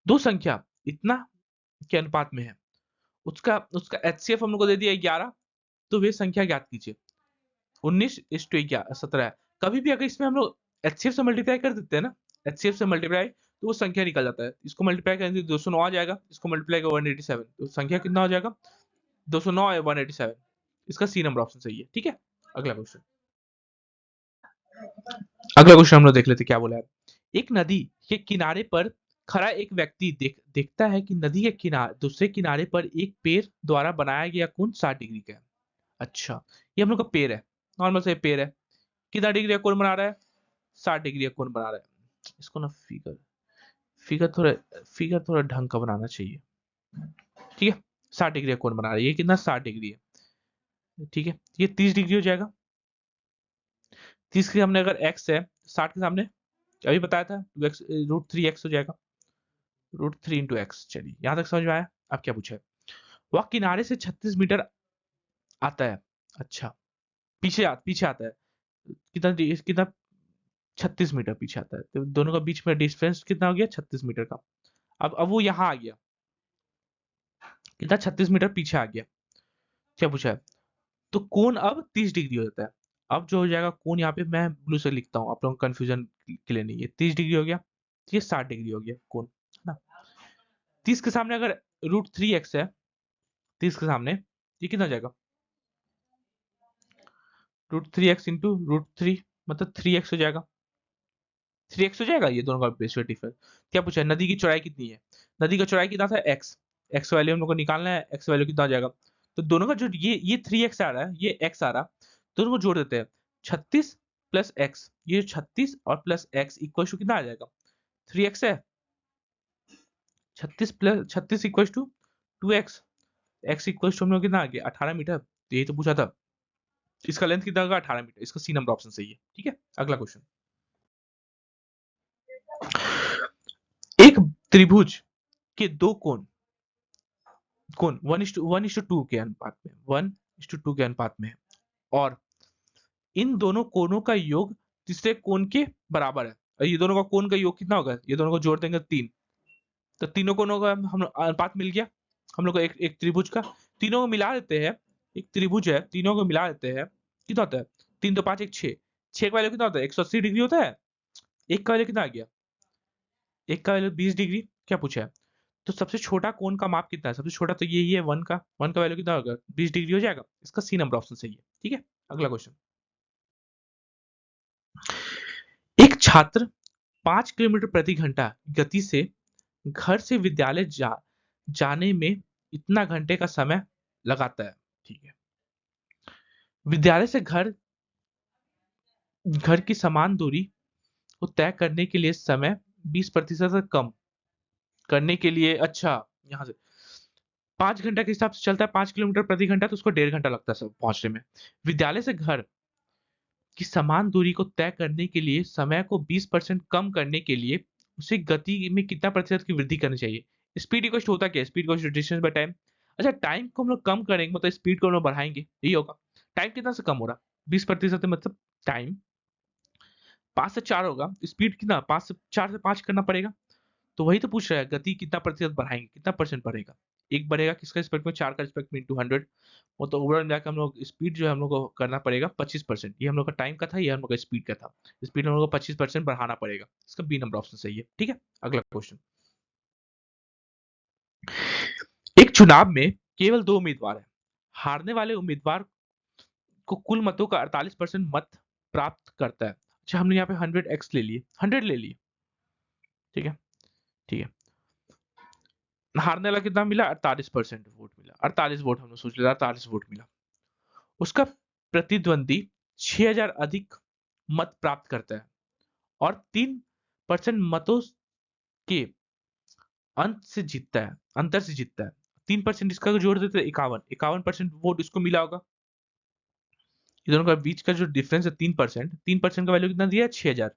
दो संख्या इतना के अनुपात में है, उसका उसका एचसीएफ हम लोग को दे दिया 11, तो वे संख्या ज्ञात कीजिए। 19:17 है। कभी भी अगर इसमें हम लोग एचसीएफ से मल्टीप्लाई कर देते हैं ना, एचसीएफ से मल्टीप्लाई, तो वो संख्या निकल जाता है, इसको मल्टीप्लाई करेंगे 209 आ जाएगा, इसको मल्टीप्लाई कर 187, तो संख्या कितना हो जाएगा? 209 या 187, इसका सी नंबर ऑप्शन सही है, ठीक है। अगला क्वेश्चन, अगला क्वेश्चन हम लोग देख लेते क्या बोला है। एक नदी के किनारे पर खड़ा एक व्यक्ति देखता है कि नदी के किनारे दूसरे किनारे पर एक पेड़ द्वारा बनाया गया कोण 60 डिग्री का है। अच्छा, ये हम लोग का पेड़ है, नॉर्मल से पेड़ है, कितना डिग्री का कोण बना रहा है? 60 डिग्री का कोण बना रहा है। इसको ना फिगर थोड़ा फिगर थोड़ा ढंग का बनाना चाहिए, ठीक है। 60 डिग्री का कोण बना रहा है, ये कितना? 60 डिग्री है, ठीक है, ये 30 डिग्री हो जाएगा। 30 के सामने अगर x है, 60 के सामने अभी बताया था 2x, √3x हो जाएगा, √3 इंटू एक्स। चलिए यहां तक समझ में आया। अब क्या पूछा है? वह किनारे से 36 मीटर आता है, अच्छा, पीछे आता है, कितना 36 मीटर पीछे आता है, तो दोनों का बीच में डिस्टेंस कितना हो गया? 36 मीटर का। अब वो यहाँ आ गया, कितना? 36 मीटर पीछे आ गया, क्या पूछा है? तो कोण अब 30 डिग्री हो जाता है। अब जो हो जाएगा कोण, यहाँ पे मैं ब्लू से लिखता हूँ आप लोगों को कंफ्यूजन के लिए नहीं है। 30 डिग्री हो गया, तो ये 60 डिग्री हो गया कोण, है ना। 30 के सामने अगर √3x है, 30 के सामने ये कितना हो जाएगा? √3x इंटू √3 मतलब 3x हो जाएगा। 3x हो जाएगा, ये दोनों का रेशियो डिफरेंस। क्या पूछा है? नदी की चौड़ाई कितनी है? नदी का चौड़ाई कितना था? x। x वैल्यू हम लोग को निकालना है, x वैल्यू कितना हो जाएगा? तो दोनों का जो ये 3x आ रहा है, ये x आ रहा, दोनों को जोड़ देते हैं। 36 प्लस x, ये 36 और प्लस x इक्वल टू कितना आ जाएगा? 3x है। 36 plus 36 equal to 2x। x equal to हम लोग कितना आ गया? 18 मीटर। तो यही तो पूछा था। इसका लेंथ कितना होगा? 18 मीटर। इसका सी नंबर ऑप्शन सही है। ठीक है, अगला क्वेश्चन। एक त्रिभुज के दो कोण कोण 1:2 के अनुपात में, 1:2 के अनुपात में है, और इन दोनों कोणों का योग तीसरे कोण के बराबर है। और ये दोनों का कोण का योग कितना होगा? ये दोनों को जोड़ देंगे 3, तो तीनों कोणों का हम अनुपात मिल गया हम लोग को। एक त्रिभुज का, तीनों को मिला देते हैं। एक त्रिभुज है, तीनों को मिला देते हैं, कितना होता है? 3 तो 5 1 6, 6 का वैल्यू कितना होता है? 180 डिग्री होता है। एक का वैल्यू कितना आ गया? एक का वैल्यू 20 डिग्री। क्या पूछा है? तो सबसे छोटा कोण का माप कितना है? सबसे छोटा तो यही है, 1 का। 1 का वैल्यू कितना होगा? 20 डिग्री हो जाएगा। इसका सी नंबर ऑप्शन सही है। ठीक है, अगला क्वेश्चन। एक छात्र 5 किलोमीटर प्रति घंटा गति से घर से विद्यालय जाने में इतना घंटे का समय लगाता है। ठीक है। विद्यालय से घर घर की समान दूरी को तय करने के लिए समय 20% से कम करने के लिए, अच्छा, यहाँ से 5 घंटा के हिसाब से चलता है, 5 किलोमीटर प्रति घंटा, तो उसको 1.5 घंटा लगता है सब पहुंचने में। विद्यालय से घर की समान दूरी को तय करने के लिए समय को 20% कम करने के लिए उसे गति में कितना प्रतिशत की वृद्धि करनी चाहिए? स्पीड इक्वल टू होता क्या है? Speed equal to distance by time. अच्छा, टाइम को हम लोग कम करेंगे मतलब स्पीड को हम लोग बढ़ाएंगे, यही होगा। टाइम कितना से कम हो रहा? 20% मतलब टाइम 5 से 4 होगा, स्पीड कितना 5 से 4 से 5 करना पड़ेगा। तो वही तो पूछ रहा है, गति कितना प्रतिशत बढ़ाएंगे, कितना परसेंट बढ़ेगा? एक बढ़ेगा किसका रिस्पेक्ट में? 4 का रिस्पेक्ट में इंटू 100। वो तो ओवरऑल मिलाकर हम लोग स्पीड जो है हम लोग को करना पड़ेगा 25%। ये हम लोग का टाइम का था, ये हम लोग का स्पीड का था। स्पीड हम लोग को 25% बढ़ाना पड़ेगा। इसका बी नंबर ऑप्शन सही है। ठीक है, अगला क्वेश्चन। एक चुनाव में केवल 2 उम्मीदवार है। हारने वाले उम्मीदवार को कुल मतों का 48% मत प्राप्त करता है। अच्छा, हमने यहाँ पे 100x ले लिए, 100 ले लिए। ठीक है, ठीक है। हारने वाला कितना मिला? 48% वोट मिला। 48 वोट हमने सोच लिया, 48 वोट मिला। उसका प्रतिद्वंदी 6000 अधिक मत प्राप्त करता है और 3% मतों के अंतर से जीतता है। 3% इसका जोड़ देते हैं 51% वोट इसको मिला होगा। ये दोनों का बीच का जो डिफरेंस है 3%, 3% का वैल्यू कितना दिया है? 6000।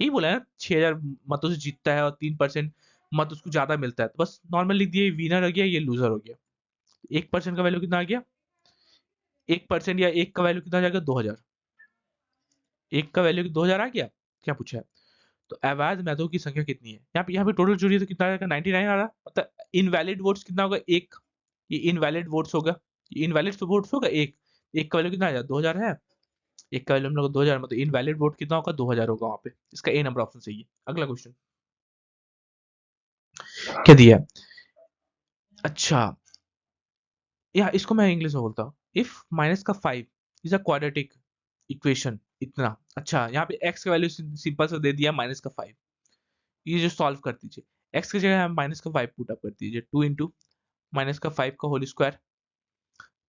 यही बोला है, 6000 मतों से जीतता है और 3% मत उसको ज्यादा मिलता है, तो बस नॉर्मल लिख दिया, विनर हो गया, ये लूजर हो गया। 1% का वैल्यू कितना आ गया? 1% या 1 का वैल्यू कितना आ जाएगा? 2000। 1 का वैल्यू 2000 आ गया। क्या पूछा है? तो अवैध मतों की संख्या कितनी है? यहाँ पे टोटल चोरी तो कितना आएगा? 99 आ रहा, मतलब इनवैलिड वोट्स कितना होगा? एक। ये इनवैलिड वोट्स होगा, ये इनवैलिड वोट्स होगा एक। एक का वैल्यू कितना आ जाएगा? 2000 है। एक का वैल्यू हम लोग 2000, मतलब इनवैलिड वोट कितना होगा? 2000 होगा वहां पे। इसका ए नंबर ऑप्शन सही है। अगला क्वेश्चन क्या दिया है? अच्छा, या इसको मैं इंग्लिश में बोलता हूँ। इफ माइनस का 5 इज अ क्वाड्रेटिक इक्वेशन इतना। अच्छा, यहाँ पे x का वैल्यू सिंपल सा दे दिया -5। ये जो सॉल्व कर दीजिए, x की जगह हम -5 पुट अप कर दीजिए। 2 इंटू -5 का whole square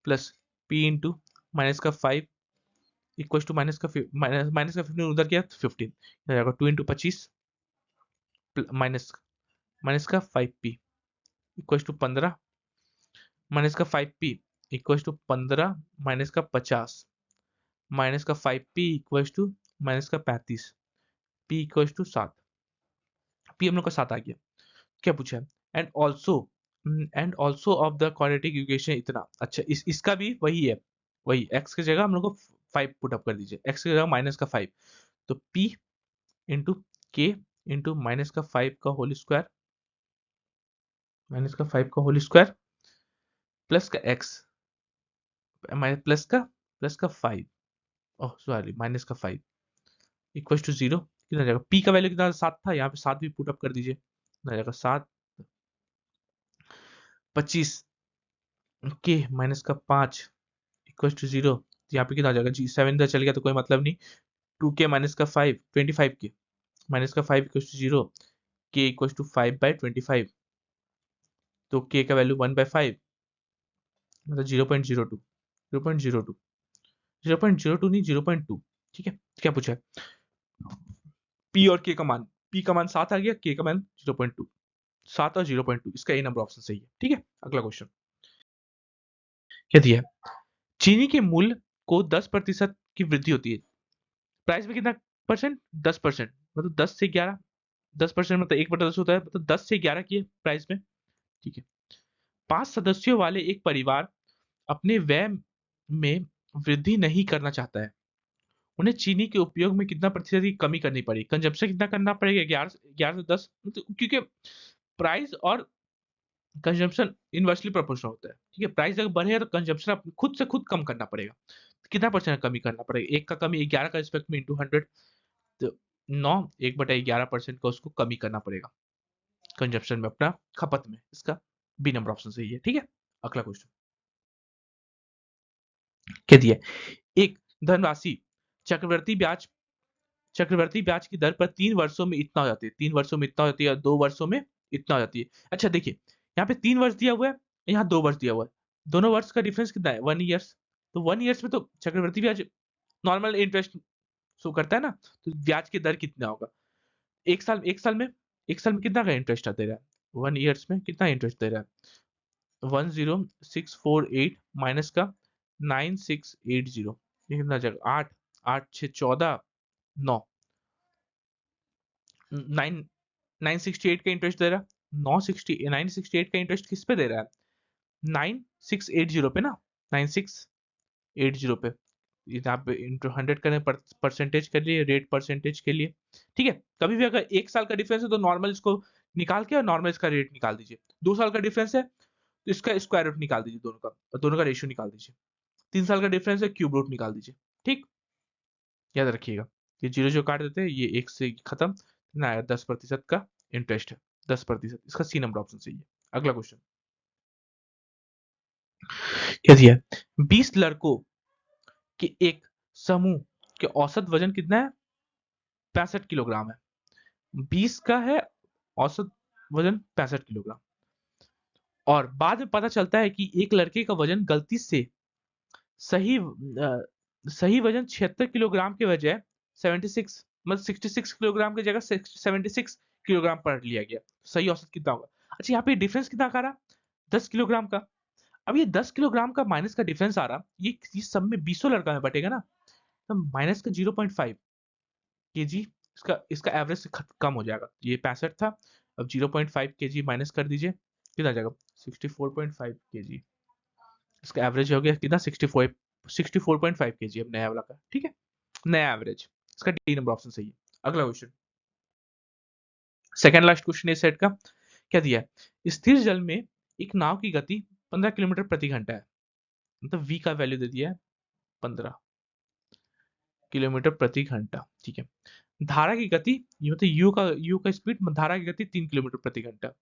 plus p into -5 equal to -15 उधर गया तो 15 हो जाएगा। 2 इंटू 25 माइनस माइनस का 5p इक्वल टू 15 माइनस का 5p इक्वल टू 15 माइनस का 50 माइनस का 5p इक्वल टू माइनस का 35, p इक्वल टू 7। p हम लोग का 7 आ गया। क्या पूछा है? And also of the quadratic equation इतना। अच्छा, इसका भी वही है, वही x की जगह हम लोग को 5 पुट अप कर दीजिए, x की जगह माइनस का 5, तो p into k into minus का 5 का होल स्क्वायर प्लस का x प्लस का 5, ओह सॉरी माइनस का 5 इक्वल टू 0, कितना जाएगा? पी का वैल्यू कितना 7 था, यहाँ पे 7 भी पुट अप कर दीजिए, कितना जाएगा? 7 25 के माइनस का 5 इक्वल टू 0, यहाँ पे कितना आ जाएगा? जी 7 इधर चल गया तो कोई मतलब नहीं, 2 के माइनस का 5 25 के माइनस का 5 इक्वल टू 0, के इक्वल टू 5 बाई 25, तो के का वैल्यू 1 बाई 5 मतलब 0.02, 0.02, 0.02 नहीं 0.2, ठीक है। क्या पूछा है? पी और के का मान, पी का मान 7 आ गया, के का मान 0.2, 7 और 0.2, इसका ए नंबर ऑप्शन सही है, ठीक है। अगला क्वेश्चन क्या दिया है? चीनी के मूल्य को 10% की वृद्धि होती है, प्राइस में कितना परसेंट? 10%, मतलब 10 से 11, 10% मतलब 1/10 होता है, मतलब 10 से 11 की प्राइस में, ठीक है। 5 सदस्यों वाले एक परिवार अपने व्यय में वृद्धि नहीं करना चाहता है, उन्हें चीनी के उपयोग में कितना प्रतिशत की कमी करनी पड़ेगी? कंजप्शन कितना करना पड़ेगा? 11 से 10, क्योंकि प्राइस और कंजम्पशन इनवर्सली प्रोपोर्शनल होता है, ठीक है। प्राइस अगर बढ़ेगा तो कंजम्पशन आप खुद से खुद कम करना पड़ेगा, कितना परसेंट कमी करना पड़ेगा? एक का कमी 11 का रिस्पेक्ट में इंटू 100, तो 9 1/11% का उसको कमी करना पड़ेगा कंजप्शन में, अपना खपत में। इसका बी नंबर ऑप्शन सही है, ठीक है। अगला क्वेश्चन क्या दिया है? एक धनराशि चक्रवर्ती ब्याज, चक्रवर्ती ब्याज की दर पर 3 वर्षों में इतना हो जाती है, 3 वर्षों में इतना हो जाती है, 2 वर्षों में इतना हो जाती है। अच्छा देखिए, यहाँ पे 3 वर्ष दिया हुआ है, यहाँ 2 वर्ष दिया हुआ है, दोनों वर्ष का डिफरेंस कितना है? 1 ईयर्स, तो 1 ईयर्स में तो चक्रवर्ती ब्याज नॉर्मल इंटरेस्ट शो करता है ना, तो ब्याज की दर कितना होगा? एक साल में कितना का इंटरेस्ट दे रहा है? 1 ईयर्स में कितना इंटरेस्ट दे रहा है? 10648 माइनस का 9680, ये कितना जाएगा? 8, 8 6 14, 9, 9 968 का इंटरेस्ट दे रहा है, 968 का इंटरेस्ट किस पे दे रहा है? 9680 पे ना, 9680 पे, यहाँ पे इंटू 100 करें, परसेंटेज के लिए, रेट परसेंटेज के लिए, ठीक है। कभी भी अगर 1 साल का डिफरेंस है तो नॉर्मल इसको निकाल के और नॉर्मल इसका रेट निकाल दीजिए, 2 साल का डिफरेंस है तो इसका स्क्वायर रूट निकाल दीजिए, दोनों का, और दोनों का रेशियो निकाल दीजिए। 3 साल का डिफरेंस है, क्यूब रूट निकाल दीजिए, ठीक। याद रखिएगा, ये जीरो जो काट देते हैं ये एक से खत्म ना, 10% का इंटरेस्ट है, 10%, इसका सी नंबर ऑप्शन सही है। अगला क्वेश्चन क्या दिया है? 20 लड़कों के एक समूह के औसत वजन कितना है? 65 किलोग्राम है, 20 का है औसत वजन 65 किलोग्राम, और बाद में पता चलता है कि एक लड़के का वजन गलती से सही वजन 76 किलोग्राम के बजाय 76, मतलब 66 किलोग्राम की जगह 76 किलोग्राम पर लिया गया, सही औसत कितना होगा? अच्छा यहाँ पे डिफरेंस कितना आ रहा? 10 किलोग्राम का। अब ये 10 किलोग्राम का माइनस का डिफरेंस आ रहा, ये सब में 20 लड़का में बटेगा ना, तो माइनस का 0.5 केजी, इसका इसका एवरेज से कम हो जाएगा, ये 65 था, अब 0.5 केजी माइनस कर दीजिए, कितना आ जाएगा? 64.5 केजी, इसका एवरेज हो गया कितना? 64.5 केजी, अब नया वाला का, ठीक है, नया एवरेज, इसका डी नंबर ऑप्शन सही है। अगला क्वेश्चन, सेकंड लास्ट क्वेश्चन इस सेट का क्या दिया है? स्थिर जल में एक नाव की गति 15 किलोमीटर प्रति घंटा है, मतलब v का वैल्यू दे दिया है 15 किलोमीटर प्रति घंटा, ठीक है। धारा की गति, ये मतलब u का स्पीड, धारा की गति 3 किलोमीटर प्रति घंटा,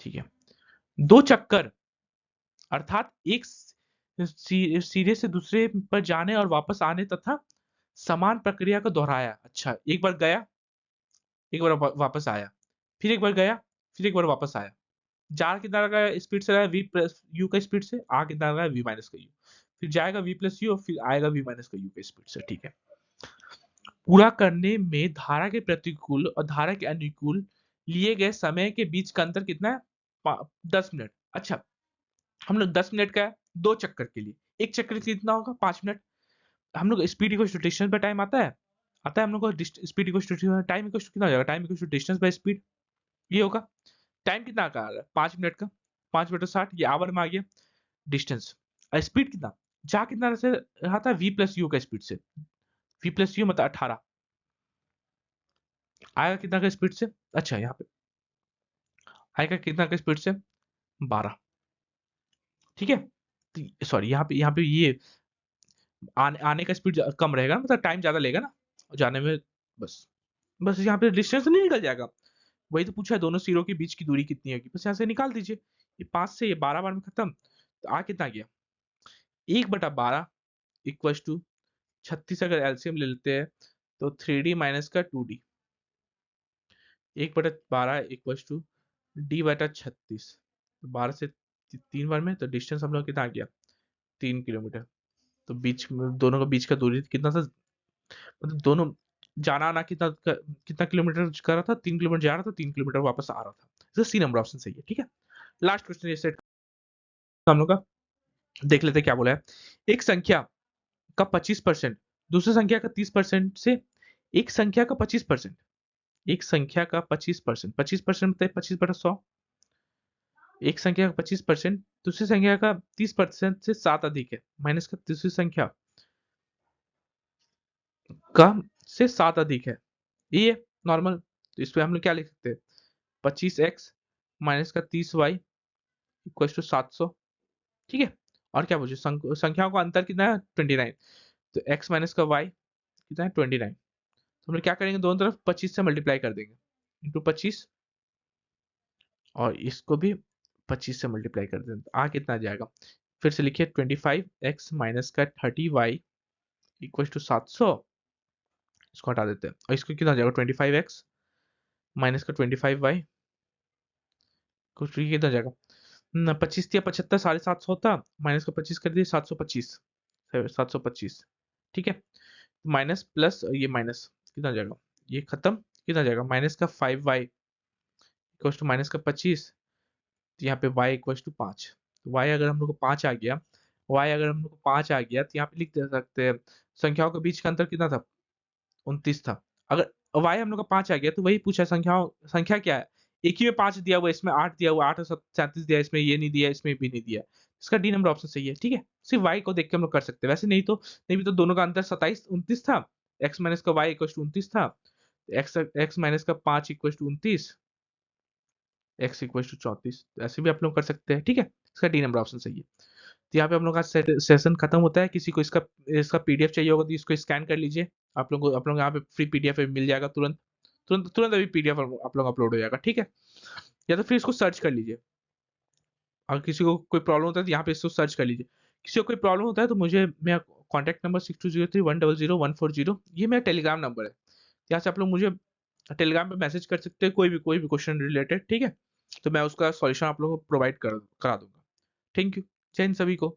ठीक है। दो चक्कर अर्थात एक सिरे से दूसरे पर जाने और वापस आने तथा समान प्रक्रिया को दोहराया, अच्छा एक बार गया, एक बार वापस आया, फिर एक बार गया, फिर एक बार वापस आया, जा कितना का स्पीड से रहा है? v प्लस यू का स्पीड से, आ कितना रहा है? v माइनस का यू, फिर जाएगा v प्लस यू, फिर आएगा v माइनस का यू का स्पीड से, ठीक है। पूरा करने में धारा के प्रतिकूल और धारा के अनुकूल लिए गए समय के बीच का अंतर कितना है? 10 मिनट। अच्छा हम लोग 10 मिनट का है, 2 चक्कर के लिए, एक चक्कर के लिए कितना होगा? 5 मिनट। हम लोग speed equal to distance by time आता है, आता है हम लोग को, speed equal to time equal to कितना हो जाएगा? Time equal to distance by speed, ये होगा। टाइम कितना का आ रहा है? 5 मिनट का, 5 बटा 60, ये आवर में आ गया। डिस्टेंस, स्पीड कितना, जा कितना से रहा था? v प्लस यू का स्पीड से, v प्लस यू मतलब 18, आएगा कितना का स्पीड से? अच्छा यहाँ पे आएगा कितना का स्पीड से? 12, ठीक है। सॉरी, यहाँ पे ये आने आने का स्पीड कम रहेगा ना, मतलब टाइम ज्यादा लेगा ना जाने में। बस बस यहाँ पे डिस्टेंस नहीं निकल जाएगा। वही तो पूछा है, दोनों सिरों के बीच की दूरी कितनी होगी, बस यहाँ से निकाल दीजिए। ये 5 से ये 12 बार में खत्म। तो आ कितना गया, 1/12 इक्वल्स टू 36। अगर एलसीएम ले लेते हैं तो 3D माइनस का 2D, 1/12 इक्वल्स टू D/36। तो 12 से 3 बार में तो डिस्टेंस हम लोग कितना आ गया, 3 किलोमीटर। तो बीच में दोनों का बीच का दूरी कितना था, मतलब दोनों जाना आना कितना किलोमीटर कर रहा था, 3 किलोमीटर जा रहा था, 3 किलोमीटर वापस आ रहा था। तो सी नंबर ऑप्शन सही है। ठीक है, लास्ट क्वेश्चन ये सेट हम लोग का, देख लेते हैं क्या बोला है। एक संख्या का 25% दूसरी संख्या का 30% से, एक संख्या का 25%, एक संख्या का 25%, 25% मतलब 25/100। एक संख्या का 25% दूसरी संख्या का 30% से 7 अधिक है, माइनस का दूसरी संख्या का से 7 अधिक है, ये नॉर्मल। तो इस पे हम लोग क्या लिख सकते हैं, 25x माइनस का 30y इक्वल टू 700। ठीक है, और क्या पूछे, संख्याओं का अंतर कितना है, 29। तो x माइनस का y कितना है, 29। तो हम लोग क्या करेंगे, दोनों तरफ 25 से मल्टीप्लाई कर देंगे, इंटू 25, और इसको भी 25 से मल्टीप्लाई कर देंगे। तो आ कितना आ जाएगा, फिर से लिखिए, 25x माइनस का 30y इक्वल टू 700। इसको हटा देते हैं, और इसको कितना आ जाएगा, 25x माइनस का 25y कुछ कितना आ जाएगा, 25 या 75, 750 होता, माइनस का 25 कर दिए, 725, 725। ठीक है, माइनस प्लस ये माइनस कितना आ जाएगा, ये खत्म, कितना आ जाएगा, माइनस का 5y इक्वल टू माइनस का 25। तो यहाँ पे y इक्वल टू 5। y अगर हम लोग को 5 आ गया, y अगर हम लोग को 5 आ गया, तो यहाँ पे लिख दे सकते हैं, संख्याओं के बीच का अंतर कितना था, 29 था। अगर y हम लोग का 5 आ गया, तो वही पूछा संख्या क्या है, एक ही में 5 दिया हुआ, इसमें 8 दिया हुआ, 8 और 37 दिया, इसमें ये नहीं दिया, इसमें भी नहीं दिया। इसका डी नंबर ऑप्शन सही है। ठीक है, सिर्फ y को देख के हम लोग कर सकते हैं, वैसे नहीं भी तो दोनों का अंतर 27 29 था, x माइनस का y इक्वल टू 29 था, x माइनस का 5 equal to 29, x equal to 34। ऐसे भी आप लोग कर सकते हैं। ठीक है, इसका डी नंबर ऑप्शन सही है। तो यहाँ पे हम लोग का सेशन खत्म होता है। किसी को इसका इसका पीडीएफ चाहिए होगा तो इसको स्कैन कर लीजिए, आप लोग यहाँ पे फ्री पीडीएफ मिल जाएगा, तुरंत तुरंत तुरंत अभी पीडीएफ आप लोग अपलोड हो जाएगा। ठीक है, या तो फिर इसको सर्च कर लीजिए, और किसी को कोई प्रॉब्लम होता है तो यहाँ पे इसको सर्च कर लीजिए। किसी को कोई प्रॉब्लम होता है तो मुझे मेरा कॉन्टैक्ट नंबर 6203100140, ये मेरा टेलीग्राम नंबर है, यहाँ से आप लोग मुझे टेलीग्राम पे मैसेज कर सकते हैं, कोई भी क्वेश्चन रिलेटेड। ठीक है, तो मैं उसका सॉल्यूशन आप लोगों को प्रोवाइड करा दूंगा। थैंक यू, जय हिंद सभी को।